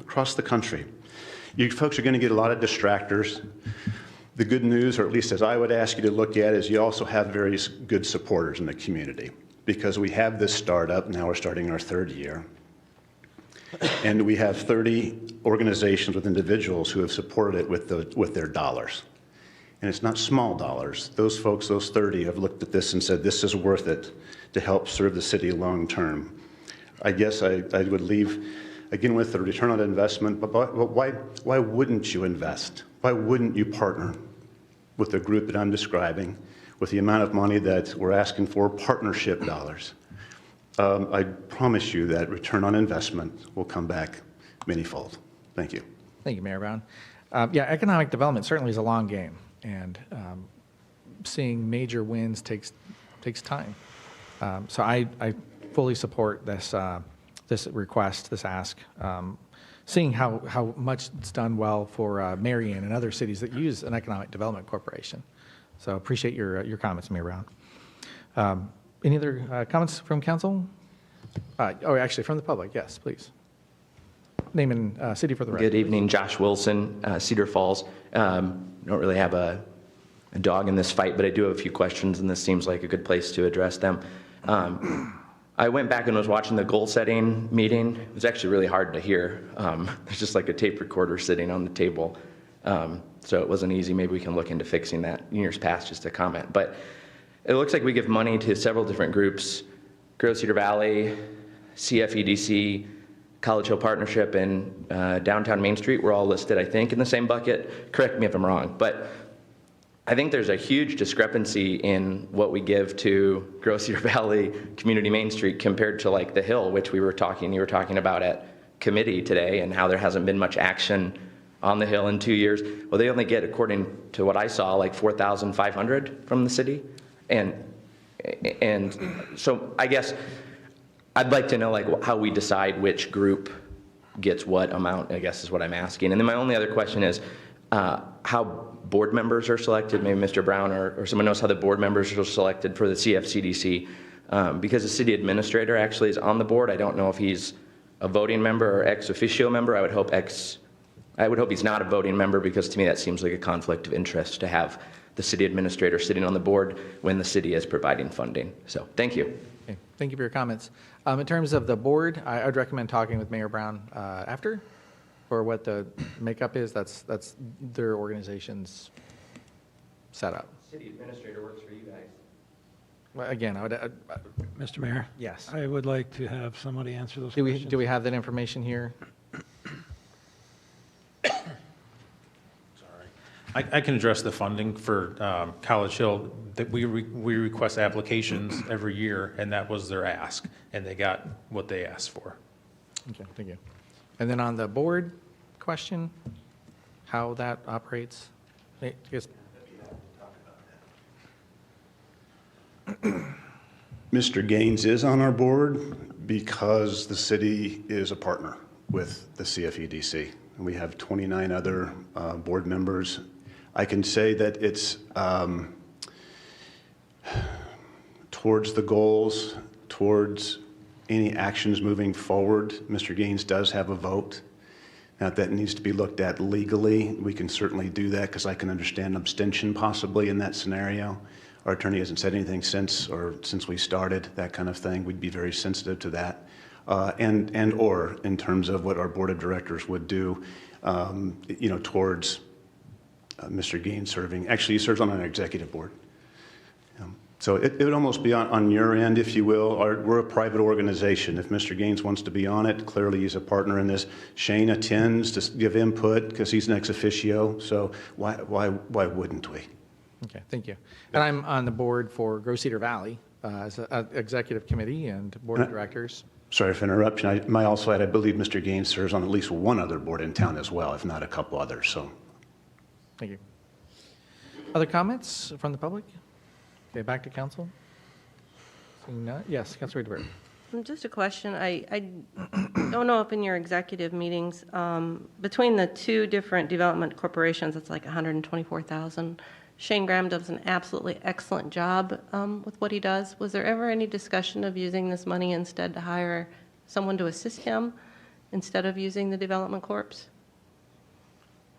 across the country. You folks are going to get a lot of distractors. The good news, or at least as I would ask you to look at, is you also have very good supporters in the community, because we have this startup, now we're starting our 3rd year, and we have 30 organizations with individuals who have supported it with their dollars. And it's not small dollars. Those folks, those 30, have looked at this and said, this is worth it to help serve the city long term. I guess I would leave, again, with the return on investment, but why wouldn't you invest? Why wouldn't you partner with the group that I'm describing, with the amount of money that we're asking for, partnership dollars? I promise you that return on investment will come back manyfold. Thank you. Thank you, Mayor Brown. Yeah, economic development certainly is a long game, and seeing major wins takes time. So I fully support this this request, this ask. Seeing how much it's done well for Marion and other cities that use an economic development corporation. So appreciate your comments, Mayor Brown. Any other comments from council? Actually, from the public, yes, please. Name and city for the record. Good evening, Josh Wilson, Cedar Falls. Don't really have a dog in this fight, but I do have a few questions, and this seems like a good place to address them. I went back and was watching the goal-setting meeting. It was actually really hard to hear. There's just like a tape recorder sitting on the table, so it wasn't easy. Maybe we can look into fixing that in years past, just a comment. But it looks like we give money to several different groups: Grow Cedar Valley, CFEDC, College Hill Partnership, and Downtown Main Street were all listed, I think, in the same bucket. Correct me if I'm wrong, but I think there's a huge discrepancy in what we give to Grow Cedar Valley, Community Main Street, compared to like the Hill, which you were talking about at committee today, and how there hasn't been much action on the Hill in 2 years. Well, they only get, according to what I saw, like $4,500 from the city, and so I guess I'd like to know like how we decide which group gets what amount, I guess is what I'm asking. And then my only other question is how board members are selected. Maybe Mr. Brown or someone knows how the board members are selected for the CFCDC, because the city administrator actually is on the board. I don't know if he's a voting member or ex officio member. I would hope he's not a voting member, because to me that seems like a conflict of interest to have the city administrator sitting on the board when the city is providing funding. So thank you. Okay, thank you for your comments. In terms of the board, I would recommend talking with Mayor Brown after, for what the makeup is. That's their organization's setup. City administrator works for you guys. Well, again, I would. Mr. Mayor? Yes. I would like to have somebody answer those Do questions. we have that information here? I can address the funding for College Hill. That we request applications every year, and that was their ask, and they got what they asked for. Okay, thank you. And then on the board question, how that operates? I guess- Mr. Gaines is on our board because the city is a partner with the CFEDC. And we have 29 other board members. I can say that it's towards the goals, towards any actions moving forward. Mr. Gaines does have a vote. Now, if that needs to be looked at legally, we can certainly do that, because I can understand abstention possibly in that scenario. Our attorney hasn't said anything since we started, that kind of thing. We'd be very sensitive to that. Or in terms of what our board of directors would do, towards Mr. Gaines serving. Actually, he serves on an executive board. So it would almost be on your end, if you will. We're a private organization. If Mr. Gaines wants to be on it, clearly he's a partner in this. Shane attends to give input because he's an ex officio. So why wouldn't we? Okay, thank you. And I'm on the board for Grow Cedar Valley as an executive committee and board of directors. Sorry for interruption. I might also add, I believe Mr. Gaines serves on at least one other board in town as well, if not a couple others. So, thank you. Other comments from the public? Okay, back to council. Seeing none. Yes, Councilor DeBerg. Just a question. I don't know if in your executive meetings, between the two different development corporations, it's like 124,000. Shane Graham does an absolutely excellent job with what he does. Was there ever any discussion of using this money instead to hire someone to assist him instead of using the development corps?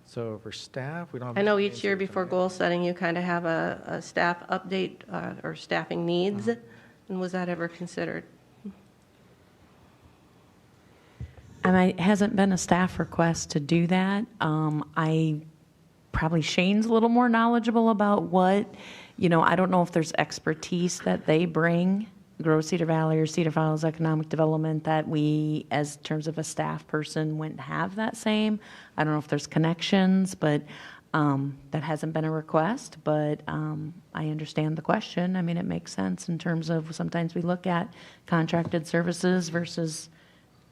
So for staff, we don't have. I know each year before goal setting, you kind of have a staff update or staffing needs. And was that ever considered? It hasn't been a staff request to do that. Probably Shane's a little more knowledgeable about what, I don't know if there's expertise that they bring, Grow Cedar Valley or Cedar Falls Economic Development, that we, as terms of a staff person, wouldn't have that same. I don't know if there's connections, but that hasn't been a request. But I understand the question. I mean, it makes sense in terms of sometimes we look at contracted services versus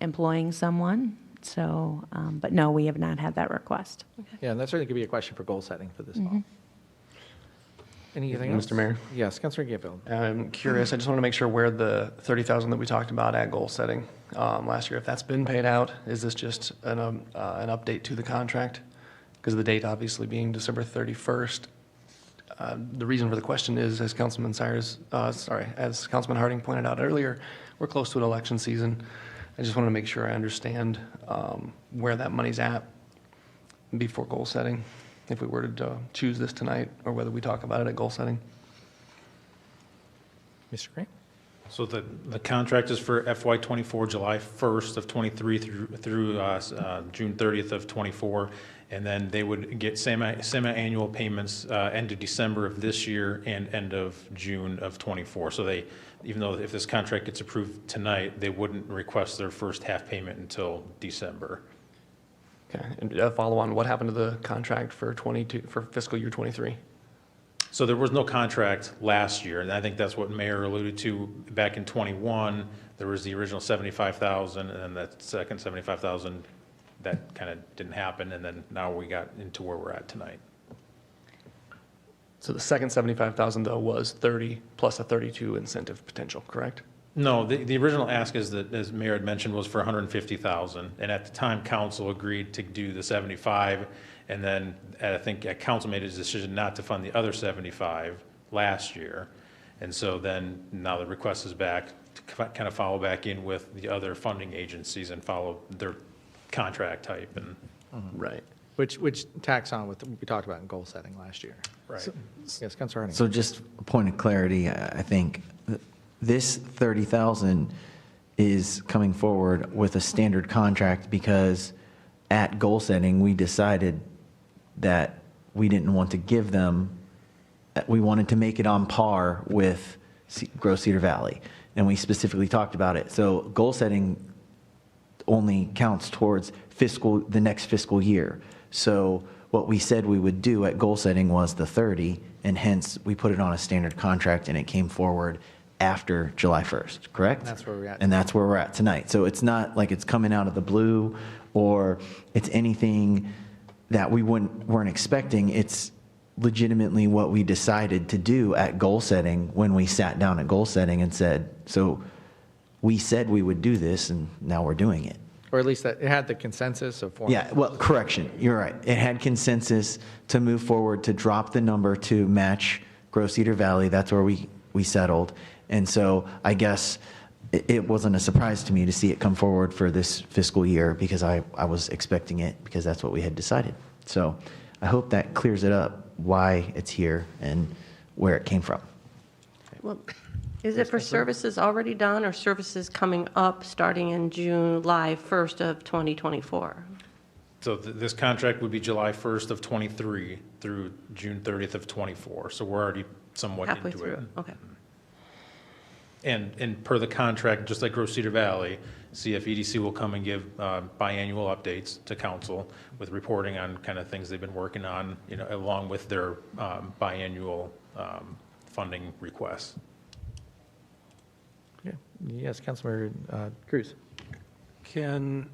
employing someone. So, but no, we have not had that request. Yeah, and that certainly could be a question for goal setting for this fall. Anything else? Mr. Mayor? Yes, Councilor Gayfield. I'm curious, I just want to make sure where the 30,000 that we talked about at goal setting last year, if that's been paid out, is this just an update to the contract? Because the date obviously being December 31st. The reason for the question is, as Councilman as Councilman Harding pointed out earlier, we're close to an election season. I just want to make sure I understand where that money's at before goal setting, if we were to choose this tonight, or whether we talk about it at goal setting. Mr. Grant? So the contract is for FY '24, July 1st of '23 through June 30th of '24, and then they would get semi-annual payments end of December of this year and end of June of '24. So they, even though if this contract gets approved tonight, they wouldn't request their first half payment until December. Okay, and a follow on, what happened to the contract for fiscal year '23? So there was no contract last year, and I think that's what Mayor alluded to. Back in '21, there was the original 75,000, and then that second 75,000, that kind of didn't happen, and then now we got into where we're at tonight. So the second 75,000 though was 30 plus a 32 incentive potential, correct? No, the original ask is that, as Mayor had mentioned, was for 150,000, and at the time, council agreed to do the 75, and then I think council made a decision not to fund the other 75 last year, and so then now the request is back to kind of follow back in with the other funding agencies and follow their contract type and. Right. Which tacks on with what we talked about in goal setting last year. Right. Yes, Councilor Harding. So just a point of clarity, I think this 30,000 is coming forward with a standard contract because at goal setting, we decided that we didn't want to give them, we wanted to make it on par with Gross Cedar Valley. And we specifically talked about it. So goal setting only counts towards the next fiscal year. So what we said we would do at goal setting was the 30, and hence we put it on a standard contract and it came forward after July 1st, correct? That's where we're at. And that's where we're at tonight. So it's not like it's coming out of the blue or it's anything that we weren't expecting. It's legitimately what we decided to do at goal setting when we sat down at goal setting and said, so we said we would do this and now we're doing it. Or at least that it had the consensus of. Yeah, well, correction, you're right. It had consensus to move forward, to drop the number to match Gross Cedar Valley. That's where we settled. And so I guess it wasn't a surprise to me to see it come forward for this fiscal year because I was expecting it because that's what we had decided. So I hope that clears it up, why it's here and where it came from. Well, is it for services already done or services coming up starting in July 1st of 2024? So this contract would be July 1st of '23 through June 30th of '24. So we're already somewhat Halfway into through, it. okay. And per the contract, just like Gross Cedar Valley, CFEDC will come and give biannual updates to council with reporting on kind of things they've been working on, along with their biannual funding requests. Yeah. Yes, Councilor Cruz. Can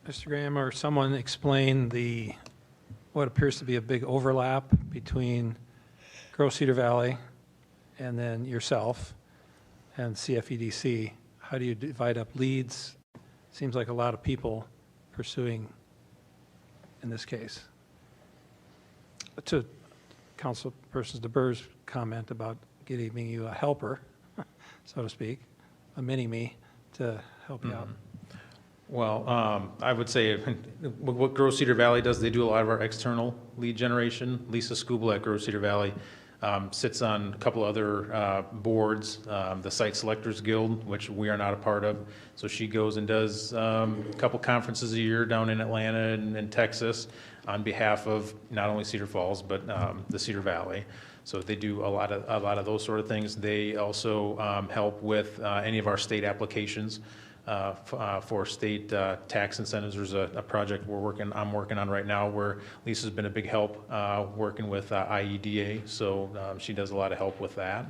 Mr. Graham or someone explain what appears to be a big overlap between Gross Cedar Valley and then yourself and CFEDC? How do you divide up leads? Seems like a lot of people pursuing in this case. To Councilperson DeBurr's comment about giving you a helper, so to speak, a mini-me to help you out. Well, I would say what Gross Cedar Valley does, they do a lot of our external lead generation. Lisa Scooble at Gross Cedar Valley sits on a couple other boards, the Site Selectors Guild, which we are not a part of. So she goes and does a couple conferences a year down in Atlanta and Texas on behalf of not only Cedar Falls, but the Cedar Valley. So they do a lot of those sort of things. They also help with any of our state applications for state tax incentives. There's a project I'm working on right now where Lisa's been a big help working with IEDA. So she does a lot of help with that,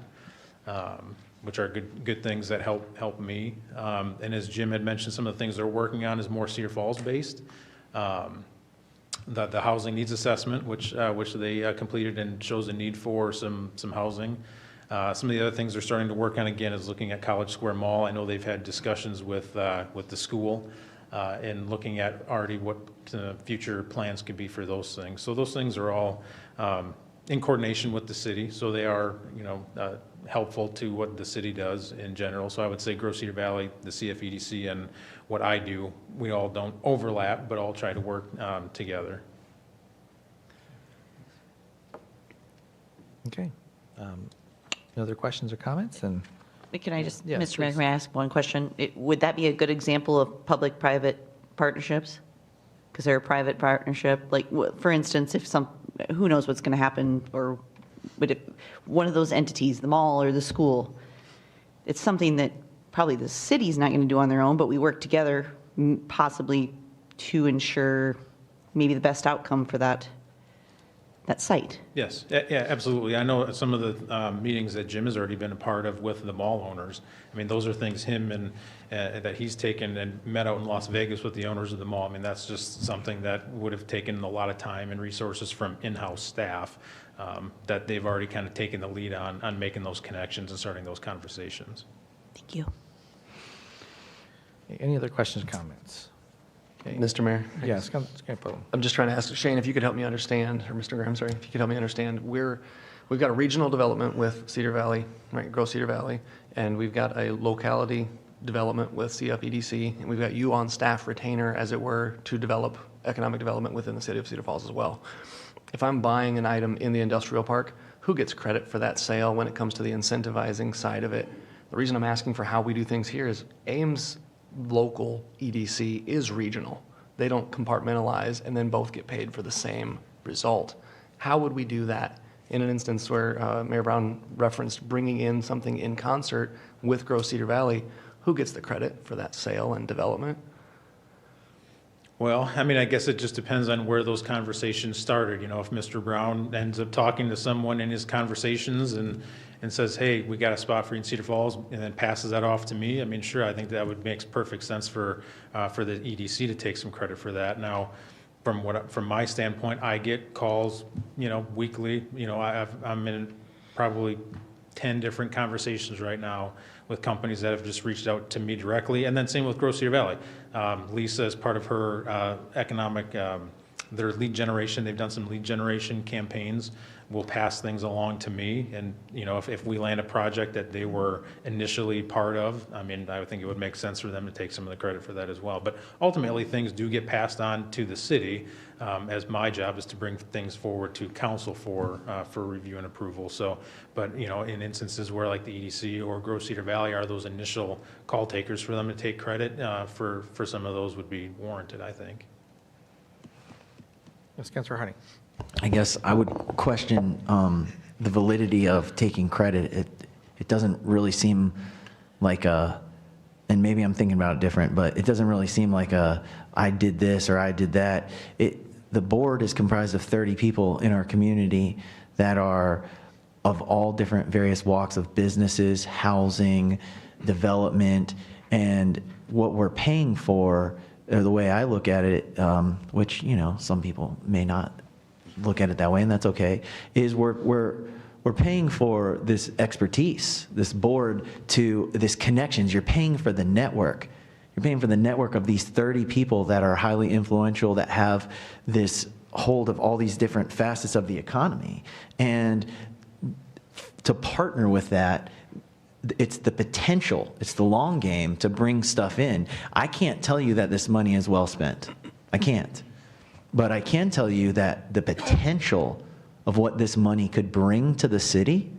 which are good things that help me. And as Jim had mentioned, some of the things they're working on is more Cedar Falls based. the housing needs assessment, which they completed and shows a need for some housing. Some of the other things they're starting to work on again is looking at College Square Mall. I know they've had discussions with the school and looking at already what future plans could be for those things. So those things are all in coordination with the city. So they are, helpful to what the city does in general. So I would say Grove Cedar Valley, the CFEDC, and what I do, we all don't overlap, but all try to work together. Okay. No other questions or comments? And Can I just, Yes, Mr. Mayor, please. may I ask one question? Would that be a good example of public-private partnerships? Because they're a private partnership, like, for instance, if who knows what's going to happen, or but if one of those entities, the mall or the school, it's something that probably the city's not going to do on their own, but we work together possibly to ensure maybe the best outcome for that site. Yes, yeah, absolutely. I know some of the meetings that Jim has already been a part of with the mall owners. I mean, those are things him and that he's taken and met out in Las Vegas with the owners of the mall. I mean, that's just something that would have taken a lot of time and resources from in-house staff that they've already kind of taken the lead on making those connections and starting those conversations. Thank you. any other questions or comments? Okay. Mr. Mayor? Yes, come forward. I'm just trying to ask Shane if you could help me understand, or Mr. Graham, sorry, if you could help me understand. We've got a regional development with Cedar Valley, right, Grove Cedar Valley, and we've got a locality development with CFEDC, and we've got you on staff retainer, as it were, to develop economic development within the city of Cedar Falls as well. If I'm buying an item in the industrial park, who gets credit for that sale when it comes to the incentivizing side of it? The reason I'm asking for how we do things here is Ames local EDC is regional. They don't compartmentalize and then both get paid for the same result. How would we do that in an instance where Mayor Brown referenced bringing in something in concert with Grove Cedar Valley? Who gets the credit for that sale and development? Well, I mean, I guess it just depends on where those conversations started. If Mr. Brown ends up talking to someone in his conversations and says, hey, we got a spot for you in Cedar Falls, and then passes that off to me, I mean, sure, I think that would make perfect sense for the EDC to take some credit for that. Now, from my standpoint, I get calls, weekly. I'm in probably 10 different conversations right now with companies that have just reached out to me directly, and then same with Grove Cedar Valley. Lisa, as part of her economic, their lead generation, they've done some lead generation campaigns, will pass things along to me, and if we land a project that they were initially part of, I mean, I would think it would make sense for them to take some of the credit for that as well. But ultimately, things do get passed on to the city, as my job is to bring things forward to council for review and approval. So, but in instances where like the EDC or Grove Cedar Valley are those initial call takers, for them to take credit for some of those would be warranted, I think. Yes, Councilor Harding. I guess I would question the validity of taking credit. It doesn't really seem like and maybe I'm thinking about it different, but it doesn't really seem like I did this or I did that. The board is comprised of 30 people in our community that are of all different various walks of businesses, housing, development, and what we're paying for, or the way I look at it, which, some people may not look at it that way, and that's okay, is we're paying for this expertise, this board, to this connections. You're paying for the network. You're paying for the network of these 30 people that are highly influential, that have this hold of all these different facets of the economy. And to partner with that, it's the potential, it's the long game to bring stuff in. I can't tell you that this money is well spent. I can't. But I can tell you that the potential of what this money could bring to the city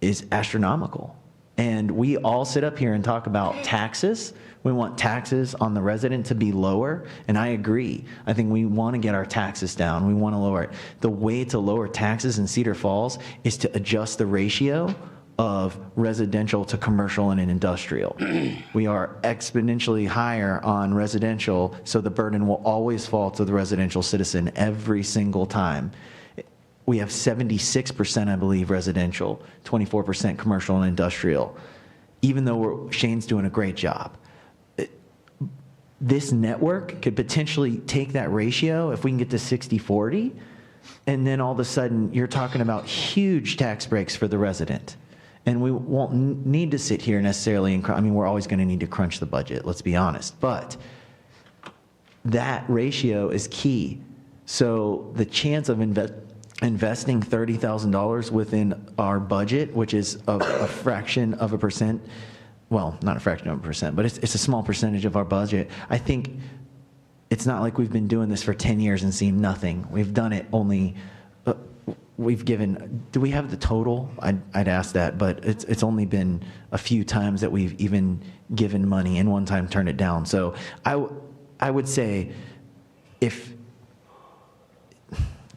is astronomical. And we all sit up here and talk about taxes. We want taxes on the resident to be lower, and I agree. I think we want to get our taxes down. We want to lower it. The way to lower taxes in Cedar Falls is to adjust the ratio of residential to commercial and industrial. We are exponentially higher on residential, so the burden will always fall to the residential citizen every single time. We have 76%, I believe, residential, 24% commercial and industrial, even though Shane's doing a great job. this network could potentially take that ratio if we can get to 60-40, and then all of a sudden you're talking about huge tax breaks for the resident. And we won't need to sit here necessarily and, I mean, we're always going to need to crunch the budget, let's be honest. But that ratio is key. So the chance of investing $30,000 within our budget, which is a fraction of a percent, well, not a fraction of a percent, but it's a small percentage of our budget. I think it's not like we've been doing this for 10 years and seen nothing. We've done it only, we've given, do we have the total? I'd ask that, but it's only been a few times that we've even given money and one time turned it down. So I would say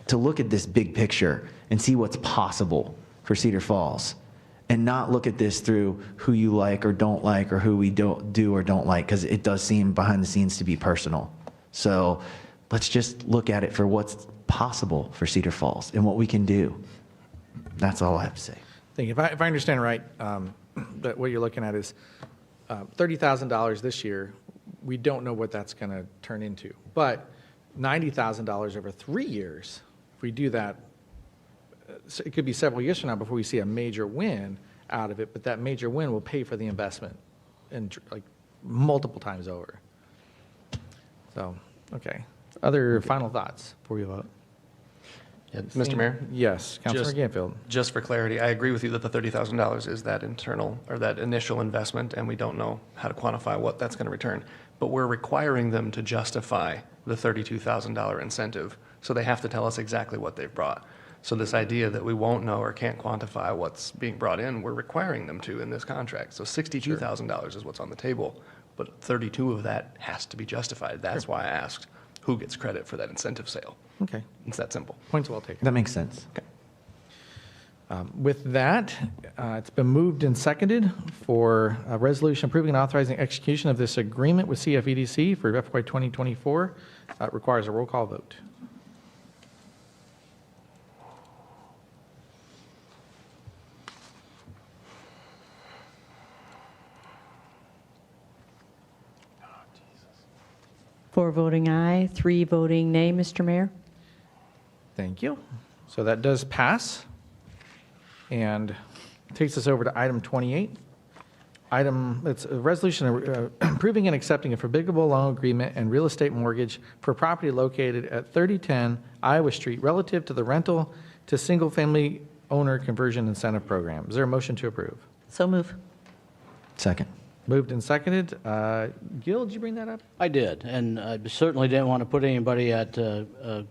to look at this big picture and see what's possible for Cedar Falls and not look at this through who you like or don't like or who we don't do or don't like, because it does seem behind the scenes to be personal. So let's just look at it for what's possible for Cedar Falls and what we can do. That's all I have to say. Thank you. If I understand right, that what you're looking at is $30,000 this year. We don't know what that's going to turn into, but $90,000 over 3 years. If we do that, it could be several years from now before we see a major win out of it, but that major win will pay for the investment and like multiple times over. So, okay. Other final thoughts before we vote? Yeah, Mr. Mayor? Yes, Councilor Ganfield. Just for clarity, I agree with you that the $30,000 is that internal or that initial investment, and we don't know how to quantify what that's going to return. But we're requiring them to justify the $32,000 incentive, so they have to tell us exactly what they've brought. So this idea that we won't know or can't quantify what's being brought in, we're requiring them to in this contract. So $62,000 is what's on the table, but 32 of that has to be justified. That's why I asked who gets credit for that incentive sale. Okay. It's that simple. Points well taken. That makes sense. Okay. With that, it's been moved and seconded for a resolution approving and authorizing execution of this agreement with CFEDC for FY 2024. It requires a roll call vote. Four voting aye, 3 voting nay, Mr. Mayor. Thank you. So that does pass and takes us over to item 28. It's a resolution approving and accepting a forgivable loan agreement and real estate mortgage for property located at 3010 Iowa Street relative to the rental to single-family owner conversion incentive program. Is there a motion to approve? So move. Second. Moved and seconded. Gil, did you bring that up? I did, and I certainly didn't want to put anybody at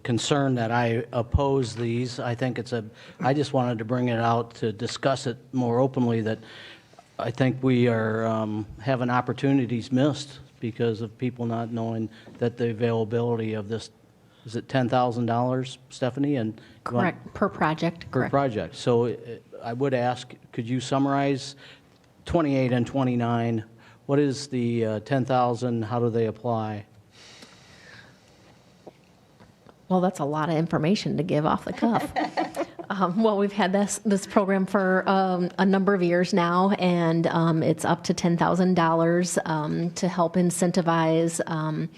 concern that I oppose these. I think I just wanted to bring it out to discuss it more openly, that I think we are having opportunities missed because of people not knowing that the availability of this, is it $10,000, Stephanie? And Correct, per project, per correct. project. So I would ask, could you summarize 28 and 29? What is the 10,000? How do they apply? Well, that's a lot of information to give off the cuff. Well, we've had this program for a number of years now, and it's up to $10,000 to help incentivize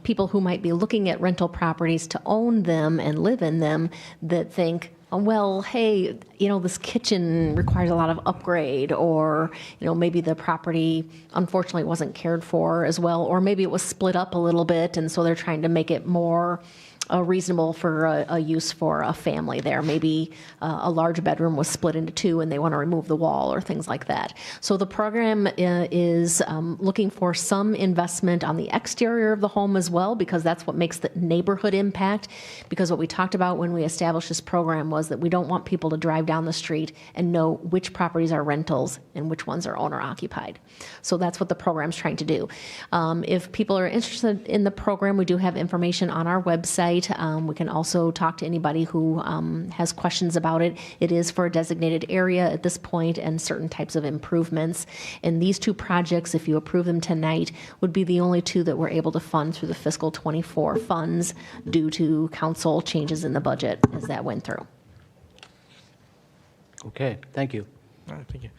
people who might be looking at rental properties to own them and live in them that think, well, hey, this kitchen requires a lot of upgrade, or, maybe the property unfortunately wasn't cared for as well, or maybe it was split up a little bit, and so they're trying to make it more reasonable for a use for a family there. Maybe a large bedroom was split into 2 and they want to remove the wall or things like that. So the program is looking for some investment on the exterior of the home as well, because that's what makes the neighborhood impact. Because what we talked about when we established this program was that we don't want people to drive down the street and know which properties are rentals and which ones are owner occupied. So that's what the program's trying to do. If people are interested in the program, we do have information on our website. We can also talk to anybody who has questions about it. It is for a designated area at this point and certain types of improvements. And these 2 projects, if you approve them tonight, would be the only 2 that we're able to fund through the fiscal 24 funds due to council changes in the budget as that went through. Okay, thank you. All right, thank you.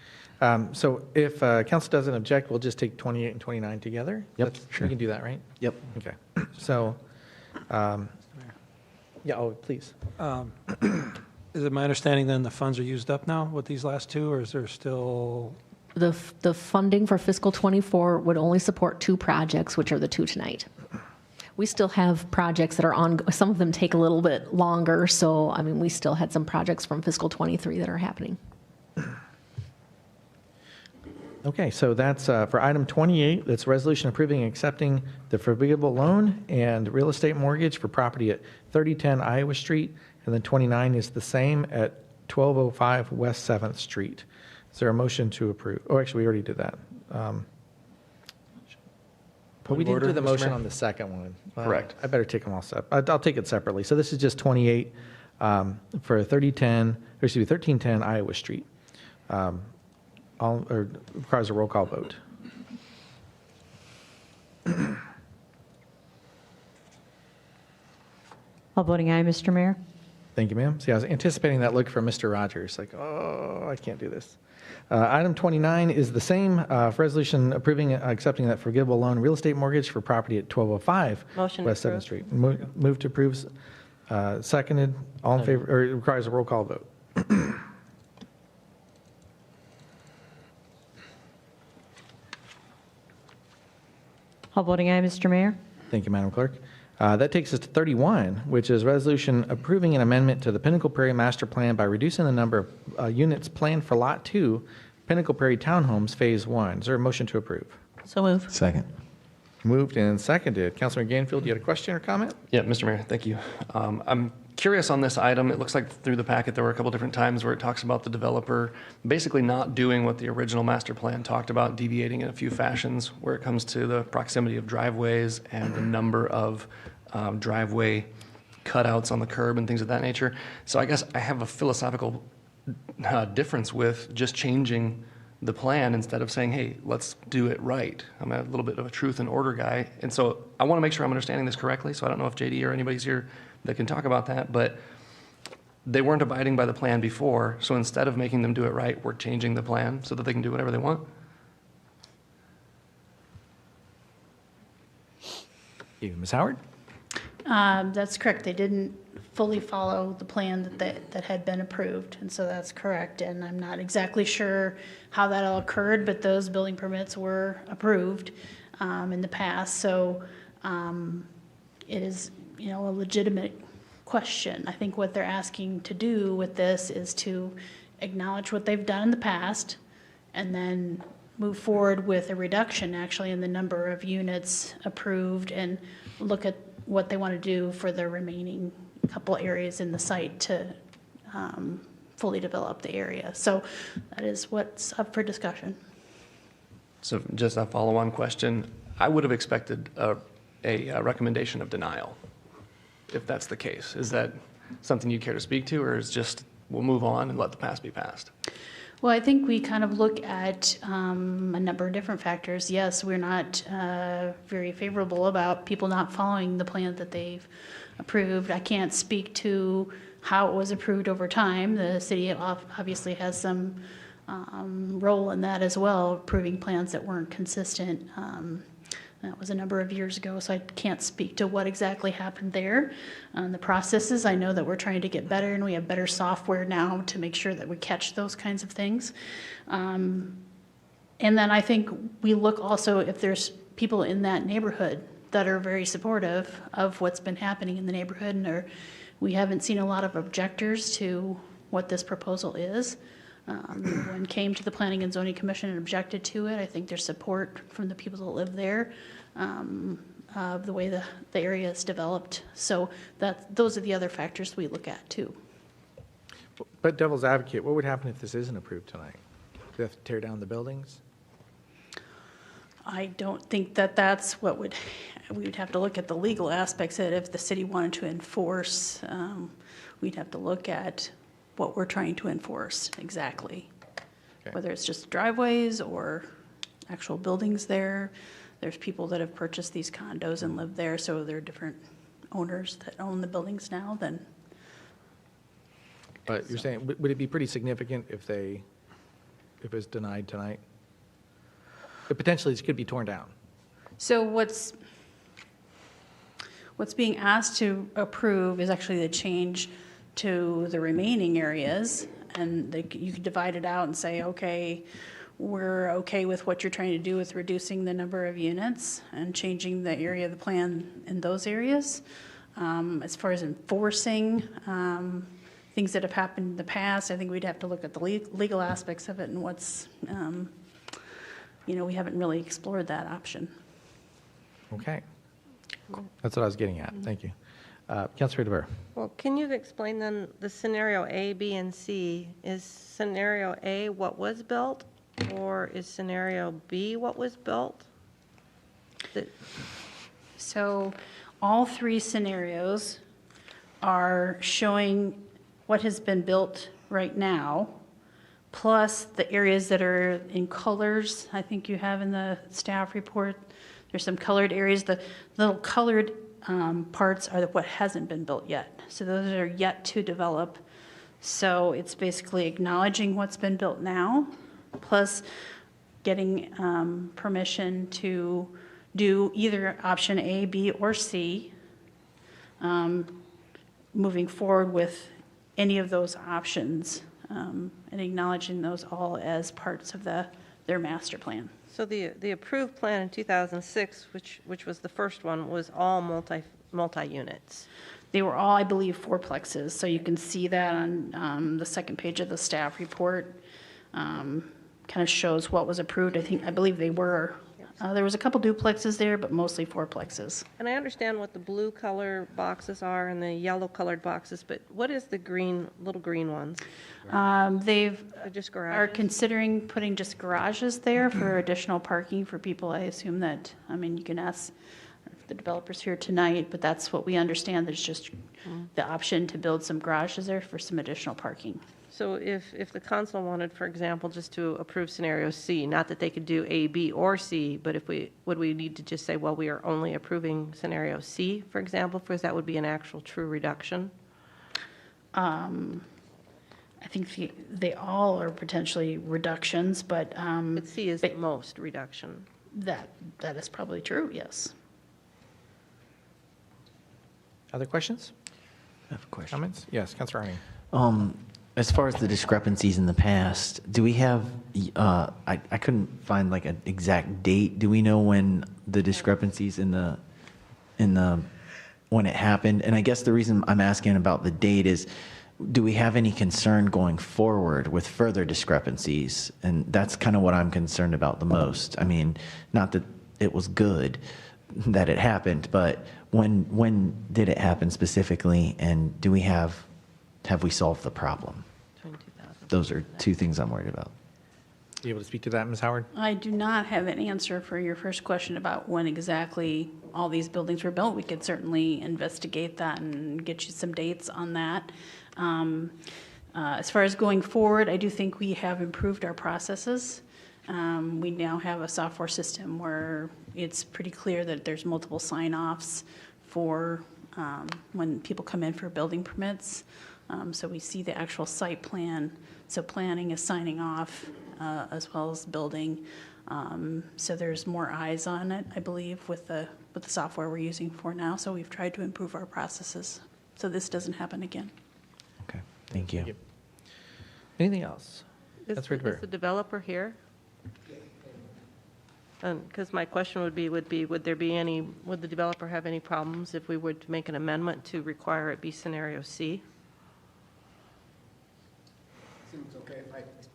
So if council doesn't object, we'll just take 28 and 29 together? Yep, We can do that, right? Yep. Okay. So, yeah, oh, please. Is it my understanding then the funds are used up now with these last two, or is there still? The funding for fiscal '24 would only support 2 projects, which are the 2 tonight. We still have projects that are on, some of them take a little bit longer, so, I mean, we still had some projects from fiscal '23 that are happening. Okay, so that's for item 28, that's resolution approving and accepting the forgivable loan and real estate mortgage for property at 3010 Iowa Street, and then 29 is the same at 1205 West 7th Street. Is there a motion to approve? Oh, actually, we already did that. But we didn't do the motion on the second one. Well, Correct. I better take them all I'll take it separately. So this is just 28 for 1310 Iowa Street. Requires a roll call vote. All voting aye, Mr. Mayor. Thank you, ma'am. See, I was anticipating that look from Mr. Rogers, like, oh, I can't do this. Item 29 is the same, for resolution approving, accepting that forgivable loan real estate mortgage for property at 1205 Motion West 7th approved. Street. Move to approve, seconded, all in favor, or it requires a roll call vote. All voting aye, Mr. Mayor. Thank you, Madam Clerk. That takes us to 31, which is resolution approving an amendment to the Pinnacle Prairie Master Plan by reducing the number of units planned for Lot 2, Pinnacle Prairie Townhomes Phase 1. Is there a motion to approve? So move. Second. Moved and seconded. Councilor Ganfield, you had a question or comment? Yeah, Mr. Mayor, thank you. I'm curious on this item. It looks like through the packet, there were a couple different times where it talks about the developer basically not doing what the original master plan talked about, deviating in a few fashions where it comes to the proximity of driveways and the number of driveway cutouts on the curb and things of that nature. So I guess I have a philosophical difference with just changing the plan instead of saying, hey, let's do it right. I'm a little bit of a truth and order guy. And so I want to make sure I'm understanding this correctly. So I don't know if JD or anybody's here that can talk about that, but they weren't abiding by the plan before. So instead of making them do it right, we're changing the plan so that they can do whatever they want. Ms. Howard? That's correct. They didn't fully follow the plan that had been approved, and so that's correct. And I'm not exactly sure how that all occurred, but those building permits were approved in the past. So it is, a legitimate question. I think what they're asking to do with this is to acknowledge what they've done in the past and then move forward with a reduction actually in the number of units approved and look at what they want to do for the remaining couple areas in the site to fully develop the area. So that is what's up for discussion. So just a follow-on question. I would have expected a recommendation of denial, if that's the case. Is that something you care to speak to, or is just we'll move on and let the past be past? Well, I think we kind of look at a number of different factors. Yes, we're not very favorable about people not following the plan that they've approved. I can't speak to how it was approved over time. The city obviously has some role in that as well, approving plans that weren't consistent. That was a number of years ago, so I can't speak to what exactly happened there. The processes, I know that we're trying to get better, and we have better software now to make sure that we catch those kinds of things. And then I think we look also if there's people in that neighborhood that are very supportive of what's been happening in the neighborhood, and we haven't seen a lot of objectors to what this proposal is. When came to the Planning and Zoning Commission and objected to it, I think there's support from the people that live there of the way the area is developed. So those are the other factors we look at too. But devil's advocate, what would happen if this isn't approved tonight? Do they have to tear down the buildings? I don't think that that's what we would have to look at the legal aspects of it. If the city wanted to enforce, we'd have to look at what we're trying to enforce exactly. Okay. Whether it's just driveways or actual buildings there. There's people that have purchased these condos and live there, so there are different owners that own the buildings now then. But you're saying, would it be pretty significant if they if it's denied tonight? It potentially could be torn down. So what's being asked to approve is actually the change to the remaining areas. And you could divide it out and say, okay, we're okay with what you're trying to do with reducing the number of units and changing the area of the plan in those areas. As far as enforcing things that have happened in the past, I think we'd have to look at the legal aspects of it and what's, we haven't really explored that option. Okay. That's what I was getting at. Thank you. Councilor DeBoer. Well, can you explain then the scenario A, B, and C? Is scenario A what was built, or is scenario B what was built? So all three scenarios are showing what has been built right now, plus the areas that are in colors. I think you have in the staff report, there's some colored areas. The little colored parts are what hasn't been built yet. So those are yet to develop. So it's basically acknowledging what's been built now, plus getting permission to do either option A, B, or C, moving forward with any of those options, and acknowledging those all as parts of their master plan. So the approved plan in 2006, which was the first one, was all multi-units. They were all, I believe, fourplexes. So you can see that on the second page of the staff report. Kind of shows what was approved. I believe they were. There was a couple duplexes there, but mostly fourplexes. And I understand what the blue color boxes are and the yellow colored boxes, but what is the little green ones? They're just are considering putting just garages there for additional parking for people. I assume that, you can ask the developers here tonight, but that's what we understand. There's just the option to build some garages there for some additional parking. So if the council wanted, for example, just to approve scenario C, not that they could do A, B, or C, but would we need to just say, well, we are only approving scenario C, for example, because that would be an actual true reduction? I think they all are potentially reductions, but C is the most reduction. That is probably true, yes. Other questions? I have a question. Comments? Yes, Councilor Arning. As far as the discrepancies in the past, do we have, I couldn't find like an exact date. Do we know when the discrepancies when it happened? And I guess the reason I'm asking about the date is, do we have any concern going forward with further discrepancies? And that's kind of what I'm concerned about the most. Not that it was good that it happened, but when did it happen specifically? And have we solved the problem? Those are two things I'm worried about. Are you able to speak to that, Ms. Howard? I do not have an answer for your first question about when exactly all these buildings were built. We could certainly investigate that and get you some dates on that. As far as going forward, I do think we have improved our processes. We now have a software system where it's pretty clear that there's multiple sign-offs for when people come in for building permits. So we see the actual site plan. So planning is signing off as well as building. So there's more eyes on it, I believe, with the software we're using for now. So we've tried to improve our processes so this doesn't happen again. Okay, thank you. Anything else? Is the developer here? Because my question would the developer have any problems if we were to make an amendment to require it be scenario C?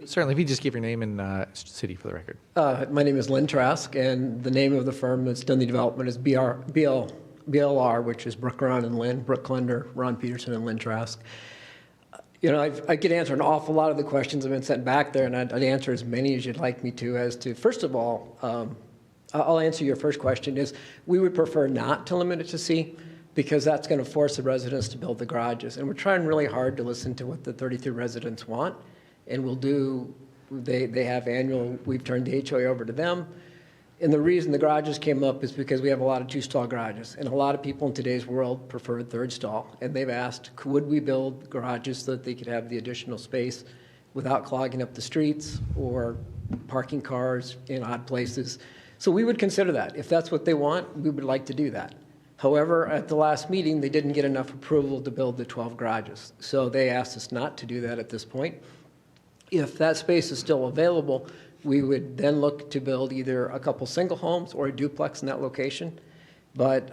Certainly, if you just give your name and city for the record. My name is Lynn Trask, and the name of the firm that's done the development is BLR, which is Brook, Ron, and Lynn, Brooke Klender, Ron Peterson, and Lynn Trask. I could answer an awful lot of the questions that have been sent back there, and I'd answer as many as you'd like me to. As to, first of all, I'll answer your first question, is we would prefer not to limit it to C, because that's going to force the residents to build the garages. And we're trying really hard to listen to what the 33 residents want. And they have annual, we've turned the HOA over to them. And the reason the garages came up is because we have a lot of two-stall garages. And a lot of people in today's world prefer third stall. And they've asked, would we build garages so that they could have the additional space without clogging up the streets or parking cars in odd places. So we would consider that. If that's what they want, we would like to do that. However, at the last meeting, they didn't get enough approval to build the 12 garages. So they asked us not to do that at this point. If that space is still available, we would then look to build either a couple single homes or a duplex in that location. But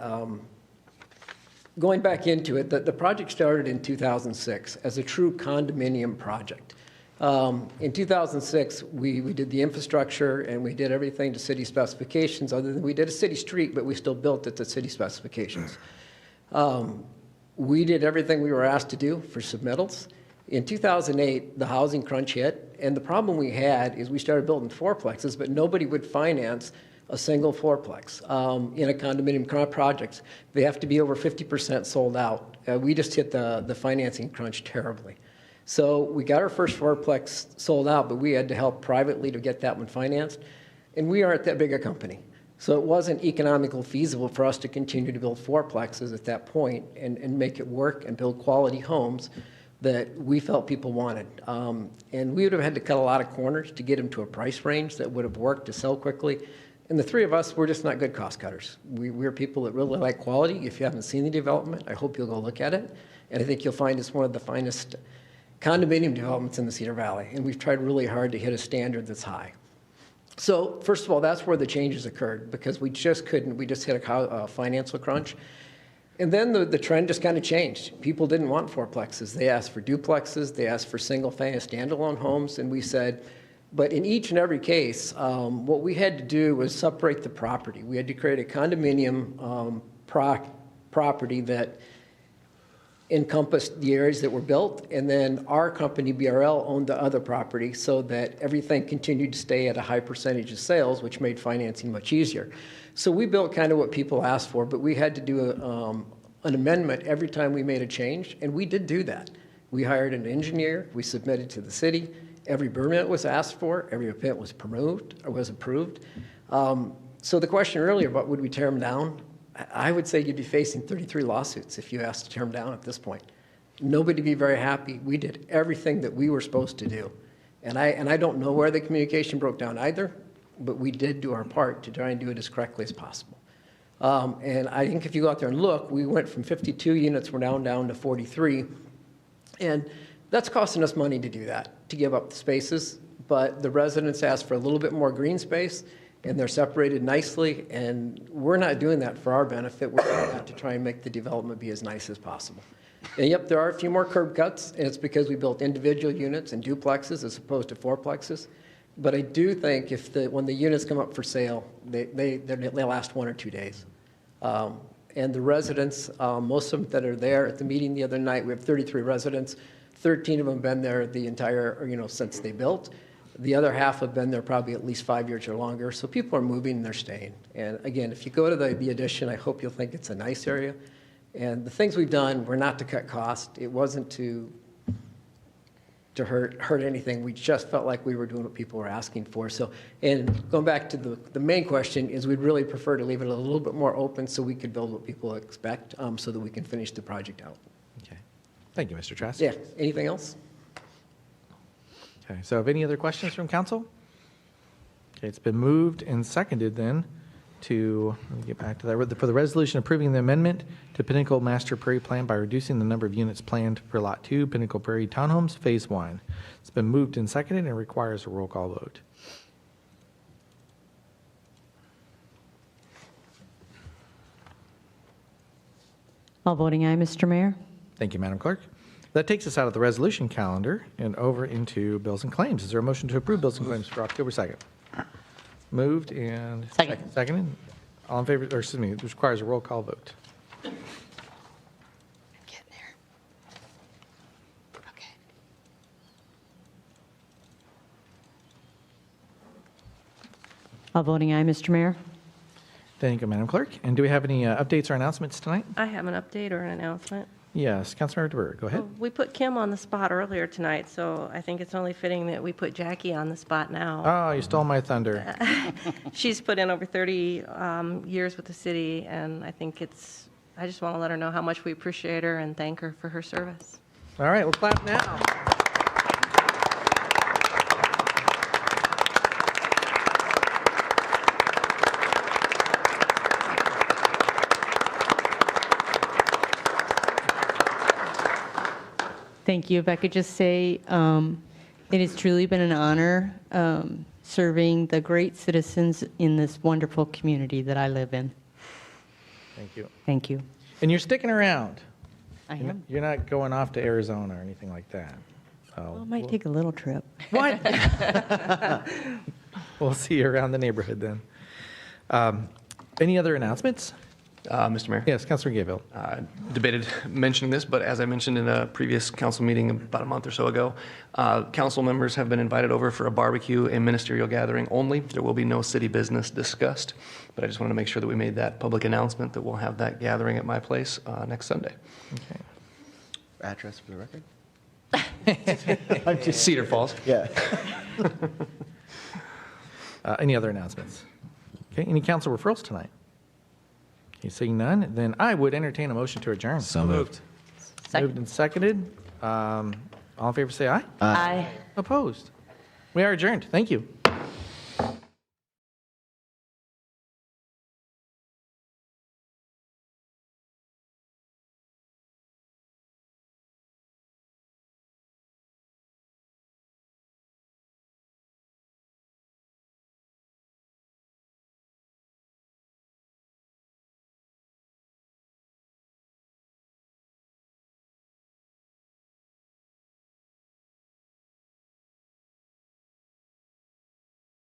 going back into it, the project started in 2006 as a true condominium project. In 2006, we did the infrastructure and we did everything to city specifications, other than we did a city street, but we still built it to city specifications. We did everything we were asked to do for submittals. In 2008, the housing crunch hit, and the problem we had is we started building fourplexes, but nobody would finance a single fourplex in a condominium project. They have to be over 50% sold out. We just hit the financing crunch terribly. So we got our first fourplex sold out, but we had to help privately to get that one financed. And we aren't that big a company. So it wasn't economically feasible for us to continue to build fourplexes at that point and make it work and build quality homes that we felt people wanted. And we would have had to cut a lot of corners to get them to a price range that would have worked to sell quickly. And the three of us, we're just not good cost cutters. We're people that really like quality. If you haven't seen the development, I hope you'll go look at it. And I think you'll find it's one of the finest condominium developments in the Cedar Valley. And we've tried really hard to hit a standard that's high. So first of all, that's where the changes occurred, because we just couldn't. We just hit a financial crunch. And then the trend just kind of changed. People didn't want fourplexes. They asked for duplexes. They asked for single-family standalone homes. And we said, but in each and every case, what we had to do was separate the property. We had to create a condominium property that encompassed the areas that were built, and then our company, BRL, owned the other property so that everything continued to stay at a high percentage of sales, which made financing much easier. So we built kind of what people asked for, but we had to do an amendment every time we made a change, and we did do that. We hired an engineer, we submitted to the city, every permit was asked for, every permit was approved. So the question earlier about would we tear them down, I would say you'd be facing 33 lawsuits if you asked to tear them down at this point. Nobody would be very happy. We did everything that we were supposed to do. And I don't know where the communication broke down either, but we did do our part to try and do it as correctly as possible. And I think if you go out there and look, we went from 52 units, we're now down to 43. And that's costing us money to do that, to give up the spaces. But the residents asked for a little bit more green space, and they're separated nicely, and we're not doing that for our benefit. We're doing that to try and make the development be as nice as possible. And yep, there are a few more curb cuts, and it's because we built individual units and duplexes as opposed to fourplexes. But I do think when the units come up for sale, they last 1 or 2 days. And the residents, most of them that are there at the meeting the other night, we have 33 residents. 13 of them have been there the entire, since they built. The other half have been there probably at least 5 years or longer. So people are moving and they're staying. And again, if you go to the addition, I hope you'll think it's a nice area. And the things we've done were not to cut cost. It wasn't to hurt anything. We just felt like we were doing what people were asking for. So, and going back to the main question is we'd really prefer to leave it a little bit more open so we could build what people expect, so that we can finish the project out. Okay. Thank you, Mr. Trask. Yeah. Anything else? Okay, so have any other questions from council? Okay, it's been moved and seconded then to, let me get back to that, for the resolution approving the amendment to Pinnacle Master Prairie Plan by reducing the number of units planned for Lot 2, Pinnacle Prairie Townhomes, Phase 1. It's been moved and seconded and requires a roll call vote. All voting aye, Mr. Mayor. Thank you, Madam Clerk. That takes us out of the resolution calendar and over into bills and claims. Is there a motion to approve bills and claims for October 2nd? Moved and seconded. All in favor, or excuse me, it requires a roll call vote. I'm getting there. Okay. All voting aye, Mr. Mayor. Thank you, Madam Clerk. And do we have any updates or announcements tonight? I have an update or an announcement. Yes, Councilmember DeBerg, go ahead. Well, we put Kim on the spot earlier tonight, so I think it's only fitting that we put Jackie on the spot now. Oh, you stole my thunder. She's put in over 30 years with the city, and I just want to let her know how much we appreciate her and thank her for her service. All right, we'll clap now. Thank you. If I could just say, it has truly been an honor serving the great citizens in this wonderful community that I live in. Thank you. Thank you. And you're sticking around. I am. You're not going off to Arizona or anything like that. Well, I might take a little trip. What? We'll see you around the neighborhood then. Any other announcements? Mr. Mayor? Yes, Councilor Gayville. Debated mentioning this, but as I mentioned in a previous council meeting about a month or so ago, council members have been invited over for a barbecue and ministerial gathering only. There will be no city business discussed, but I just wanted to make sure that we made that public announcement that we'll have that gathering at my place next Sunday. Okay. Address for the record? Cedar Falls. Yeah. Any other announcements? Okay, any council referrals tonight? Okay, seeing none, then I would entertain a motion to adjourn. So moved. Moved and seconded. All in favor say aye. Aye. Opposed? We are adjourned. Thank you.